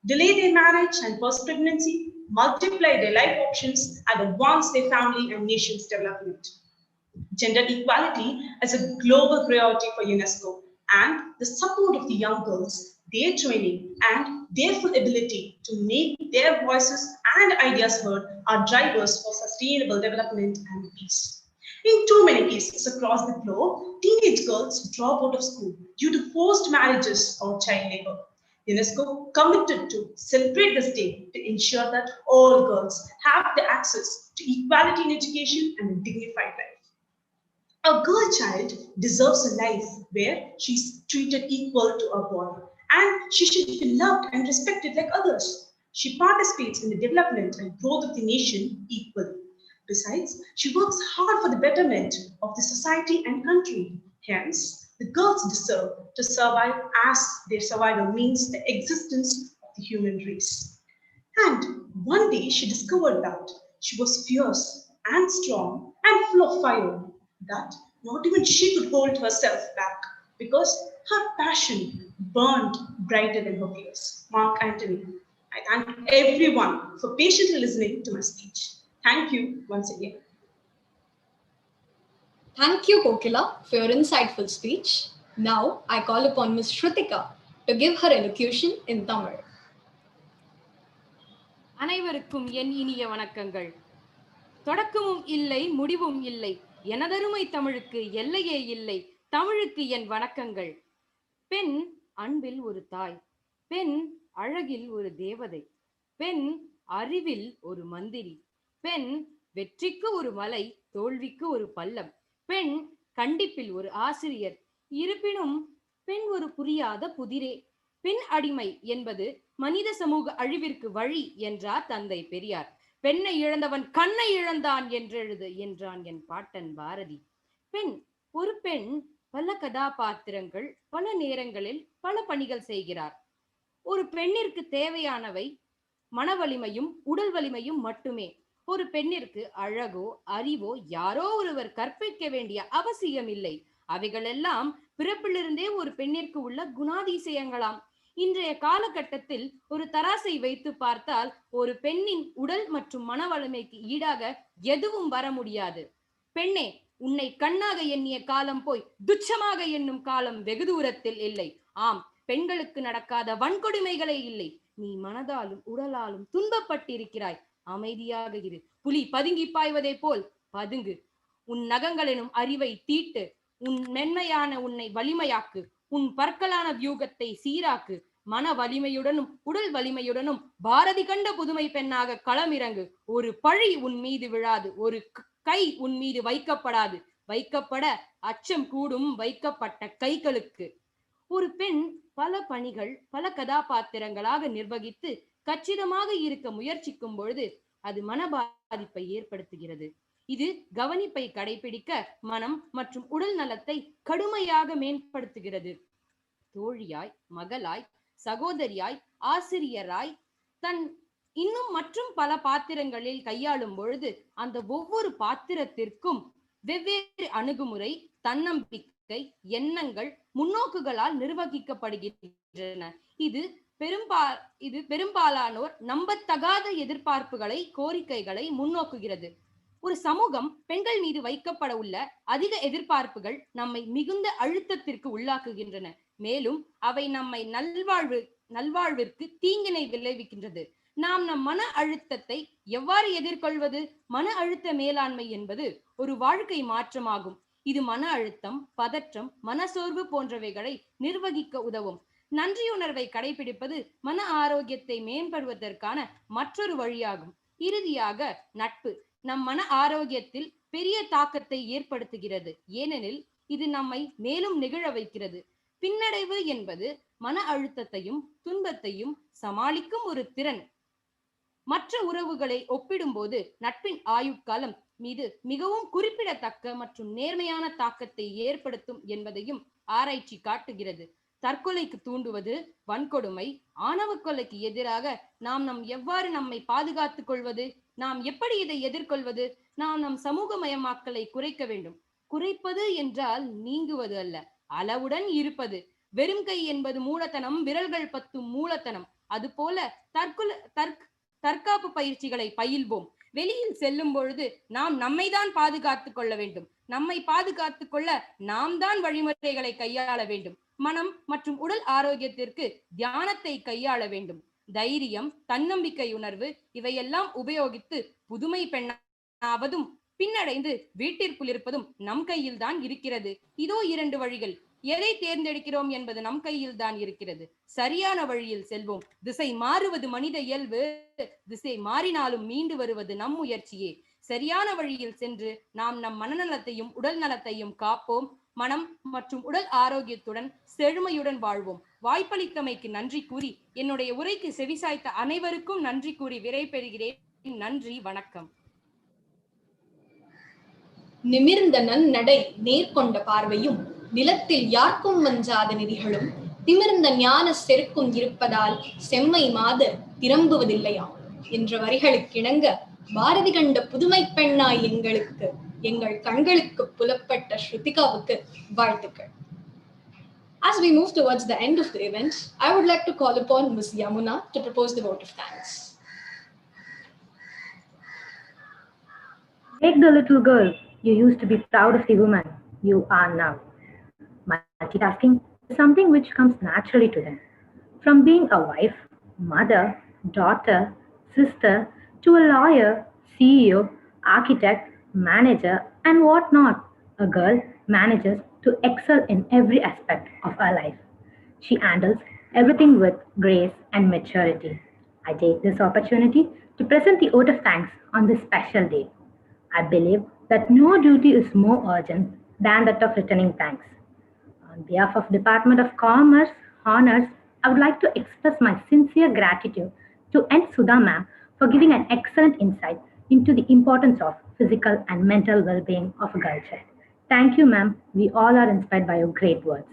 delay their marriage and post-pregnancy, multiply their life options, and advance their family and nation's development. Gender equality is a global priority for UNESCO, and the support of the young girls, their training, and their full ability to make their voices and ideas heard are drivers for sustainable development and peace. In too many cases across the globe, teenage girls drop out of school due to forced marriages or child labor. UNESCO committed to celebrate this day to ensure that all girls have the access to equality in education and a dignified life. A girl child deserves a life where she's treated equal to a boy, and she should be loved and respected like others. She participates in the development and growth of the nation equally. Besides, she works hard for the betterment of the society and country. Hence, the girls deserve to survive as their survival means the existence of the human race. And one day she discovered that she was fierce and strong and full of fire, that not even she could hold herself back because her passion burned brighter than her fears. Mark Antony. I thank everyone for patiently listening to my speech. Thank you once again. Thank you, Kokila, for your insightful speech. Now I call upon Ms. Shrutika to give her elocution in Tamil. அனைவருக்கும் என் இனிய வணக்கங்கள். தொடக்கமும் இல்லை, முடிவும் இல்லை. எனதருமை தமிழுக்கு எல்லையே இல்லை. தமிழுக்கு என் வணக்கங்கள். பெண் அன்பில் ஒரு தாய், பெண் அழகில் ஒரு தேவதை, பெண் அறிவில் ஒரு மந்திரி, பெண் வெற்றிக்கு ஒரு மலை, தோல்விக்கு ஒரு பள்ளம், பெண் கண்டிப்பில் ஒரு ஆசிரியர். இருப்பினும் பெண் ஒரு புரியாத புதிரே. பெண் அடிமை என்பது மனித சமூக அழிவிற்கு வழி என்றார் தந்தை பெரியார். பெண்ணை இழந்தவன் கண்ணை இழந்தான் என்றெழுது என்றான் என் பாட்டன் பாரதி. ஒரு பெண் பல கதாபாத்திரங்கள், பல நேரங்களில் பல பணிகள் செய்கிறார். ஒரு பெண்ணிற்கு தேவையானவை மன வலிமையும் உடல் வலிமையும் மட்டுமே. ஒரு பெண்ணிற்கு அழகோ அறிவோ யாரோ ஒருவர் கற்பிக்க வேண்டிய அவசியம் இல்லை. அவைகளெல்லாம் பிறப்பிலிருந்தே ஒரு பெண்ணிற்கு உள்ள குணாதிசயங்களாம். இன்றைய காலகட்டத்தில் ஒரு தராசை வைத்து பார்த்தால் ஒரு பெண்ணின் உடல் மற்றும் மன வலிமைக்கு ஈடாக எதுவும் வர முடியாது. பெண்ணே, உன்னை கண்ணாக எண்ணிய காலம் போய் துச்சமாக எண்ணும் காலம் வெகு தூரத்தில் இல்லை. ஆம், பெண்களுக்கு நடக்காத வன்கொடுமைகளே இல்லை. நீ மனதாலும் உடலாலும் துன்பப்பட்டிருக்கிறாய். அமைதியாக இரு. புலி பதுங்கி பாய்வதை போல் பதுங்கு. உன் நகங்களெனும் அறிவை தீட்டு. உன் மென்மையான உன்னை வலிமையாக்கு. உன் பற்களான வியூகத்தை சீராக்கு. மன வலிமையுடனும் உடல் வலிமையுடனும் பாரதி கண்ட புதுமை பெண்ணாக களமிறங்கு. ஒரு பழி உன் மீது விழாது. ஒரு கை உன் மீது வைக்கப்படாது. வைக்கப்பட அச்சம் கூடும் வைக்கப்பட்ட கைகளுக்கு. ஒரு பெண் பல பணிகள் பல கதாபாத்திரங்களாக நிர்வகித்து கச்சிதமாக இருக்க முயற்சிக்கும் பொழுது அது மன பாதிப்பை ஏற்படுத்துகிறது. இது கவனிப்பை கடைபிடிக்க மனம் மற்றும் உடல் நலத்தை கடுமையாக மேம்படுத்துகிறது. தோழியாய், மகளாய், சகோதரியாய், ஆசிரியராய், தன் இன்னும் மற்றும் பல பாத்திரங்களில் கையாளும் பொழுது அந்த ஒவ்வொரு பாத்திரத்திற்கும் வெவ்வேறு அணுகுமுறை, தன்னம்பிக்கை, எண்ணங்கள், முன்னோக்குகளால் நிர்வகிக்கப்படுகின்றன. இது பெரும்பாலானோர் நம்பத்தகாத எதிர்பார்ப்புகளை, கோரிக்கைகளை முன்னோக்குகிறது. ஒரு சமூகம் பெண்கள் மீது வைக்கப்பட உள்ள அதிக எதிர்பார்ப்புகள் நம்மை மிகுந்த அழுத்தத்திற்கு உள்ளாக்குகின்றன. மேலும் அவை நம்மை நல்வாழ்விற்கு தீங்கினை விளைவிக்கின்றது. நாம் நம் மன அழுத்தத்தை எவ்வாறு எதிர்கொள்வது? மன அழுத்த மேலாண்மை என்பது ஒரு வாழ்க்கை மாற்றமாகும். இது மன அழுத்தம், பதற்றம், மனசோர்வு போன்றவைகளை நிர்வகிக்க உதவும். நன்றியுணர்வை கடைபிடிப்பது மன ஆரோக்கியத்தை மேம்படுவதற்கான மற்றொரு வழியாகும். இறுதியாக, நட்பு நம் மன ஆரோக்கியத்தில் பெரிய தாக்கத்தை ஏற்படுத்துகிறது. ஏனெனில் இது நம்மை மேலும் நெகிழ வைக்கிறது. பின்னடைவு என்பது மன அழுத்தத்தையும் துன்பத்தையும் சமாளிக்கும் ஒரு திறன். மற்ற உறவுகளை ஒப்பிடும்போது நட்பின் ஆயுட்காலம் மீது மிகவும் குறிப்பிடத்தக்க மற்றும் நேர்மையான தாக்கத்தை ஏற்படுத்தும் என்பதையும் ஆராய்ச்சி காட்டுகிறது. தற்கொலைக்கு தூண்டுவது, வன்கொடுமை, ஆணவ கொலைக்கு எதிராக நாம் எவ்வாறு நம்மை பாதுகாத்துக் கொள்வது, நாம் எப்படி இதை எதிர்கொள்வது? நாம் நம் சமூகமயமாக்கலை குறைக்க வேண்டும். குறைப்பது என்றால் நீங்குவது அல்ல, அளவுடன் இருப்பது. வெறும் கை என்பது மூலத்தனம், விரல்கள் பத்தும் மூலத்தனம். அதுபோல தற்காப்பு பயிற்சிகளை பயில்வோம். வெளியில் செல்லும் பொழுது நாம் நம்மைதான் பாதுகாத்துக் கொள்ள வேண்டும். நம்மை பாதுகாத்துக் கொள்ள நாம் தான் வழிமுறைகளை கையாள வேண்டும். மனம் மற்றும் உடல் ஆரோக்கியத்திற்கு தியானத்தை கையாள வேண்டும். தைரியம், தன்னம்பிக்கை உணர்வு இவையெல்லாம் உபயோகித்து புதுமை பெண்ணாவதும் பின்னடைந்து வீட்டிற்குள் இருப்பதும் நம் கையில் தான் இருக்கிறது. இதோ 2 வழிகள். எதை தேர்ந்தெடுக்கிறோம் என்பது நம் கையில் தான் இருக்கிறது. சரியான வழியில் செல்வோம். திசை மாறுவது மனித இயல்பு. திசை மாறினாலும் மீண்டு வருவது நம் முயற்சியே. சரியான வழியில் சென்று நாம் நம் மனநலத்தையும் உடல் நலத்தையும் காப்போம். மனம் மற்றும் உடல் ஆரோக்கியத்துடன் செழுமையுடன் வாழ்வோம். வாய்ப்பளித்தமைக்கு நன்றி கூறி என்னுடைய உரைக்கு செவிசாய்த்த அனைவருக்கும் நன்றி கூறி விடைபெறுகிறேன். நன்றி, வணக்கம். நிமிர்ந்த நன்னடை, நேர்கொண்ட பார்வையும், நிலத்தில் யாருக்கும் வஞ்சாத நிதிகளும், திமிர்ந்த ஞான செருக்கும் இருப்பதால் செம்மை மாதர் திரும்புவதில்லையாம் என்ற வரிகளுக்கிணங்க பாரதி கண்ட புதுமை பெண்ணாய் எங்கள் கண்களுக்கு புலப்பட்ட ஸ்ருதிகாவுக்கு வாழ்த்துக்கள். As we move towards the end of the event, I would like to call upon Ms. Yamuna to propose the vote of thanks. Make the little girl you used to be proud of the woman you are now. Multitasking is something which comes naturally to them. From being a wife, mother, daughter, sister, to a lawyer, CEO, architect, manager, and whatnot, a girl manages to excel in every aspect of her life. She handles everything with grace and maturity. I take this opportunity to present the vote of thanks on this special day. I believe that no duty is more urgent than that of returning thanks. On behalf of Department of Commerce, Honors, I would like to express my sincere gratitude to N. Sudha ma'am for giving an excellent insight into the importance of physical and mental well-being of a girl child. Thank you, ma'am. We all are inspired by your great words.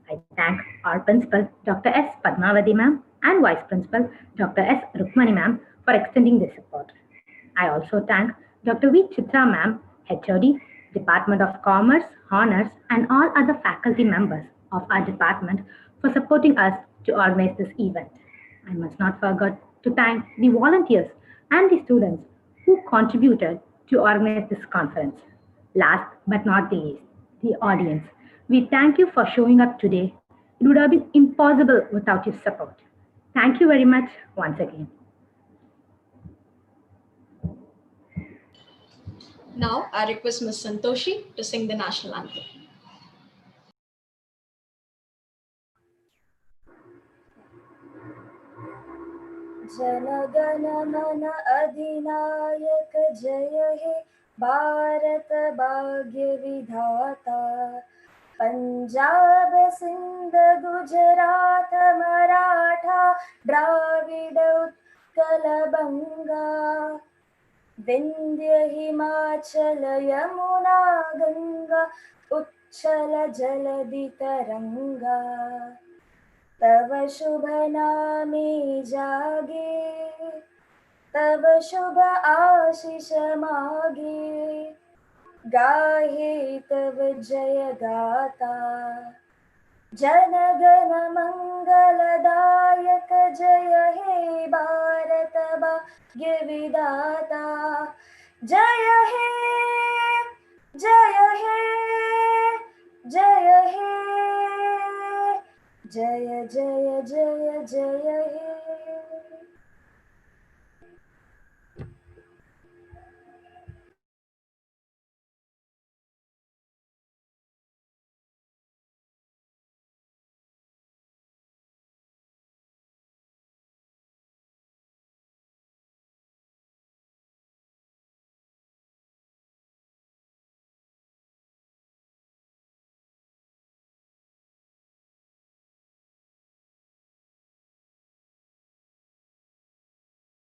I thank our principal, Dr. S. Padmavati ma'am, and Vice Principal, Dr. S. Rukmani ma'am, for extending their support. I also thank Dr. V. Chitra ma'am, HOD, Department of Commerce, Honors, and all other faculty members of our department for supporting us to organize this event. I must not forget to thank the volunteers and the students who contributed to organize this conference. Last but not the least, the audience. We thank you for showing up today. It would have been impossible without your support. Thank you very much once again. Now, I request Ms. Santoshi to sing the national anthem. जनगण मन अधिनायक जय हे भारत भाग्य विधाता पंजाब सिंध गुजरात मराठा द्राविड उत्कल बंगा विंध्य हिमाचल यमुना गंगा उच्छल जलधि तरंगा तव शुभ नामे जागे तव शुभ आशीष मागे गाहे तव जय गाता जन गण मंगलदायक जय हे भारत भाग्य विधाता जय हे जय हे जय हे जय जय जय जय हे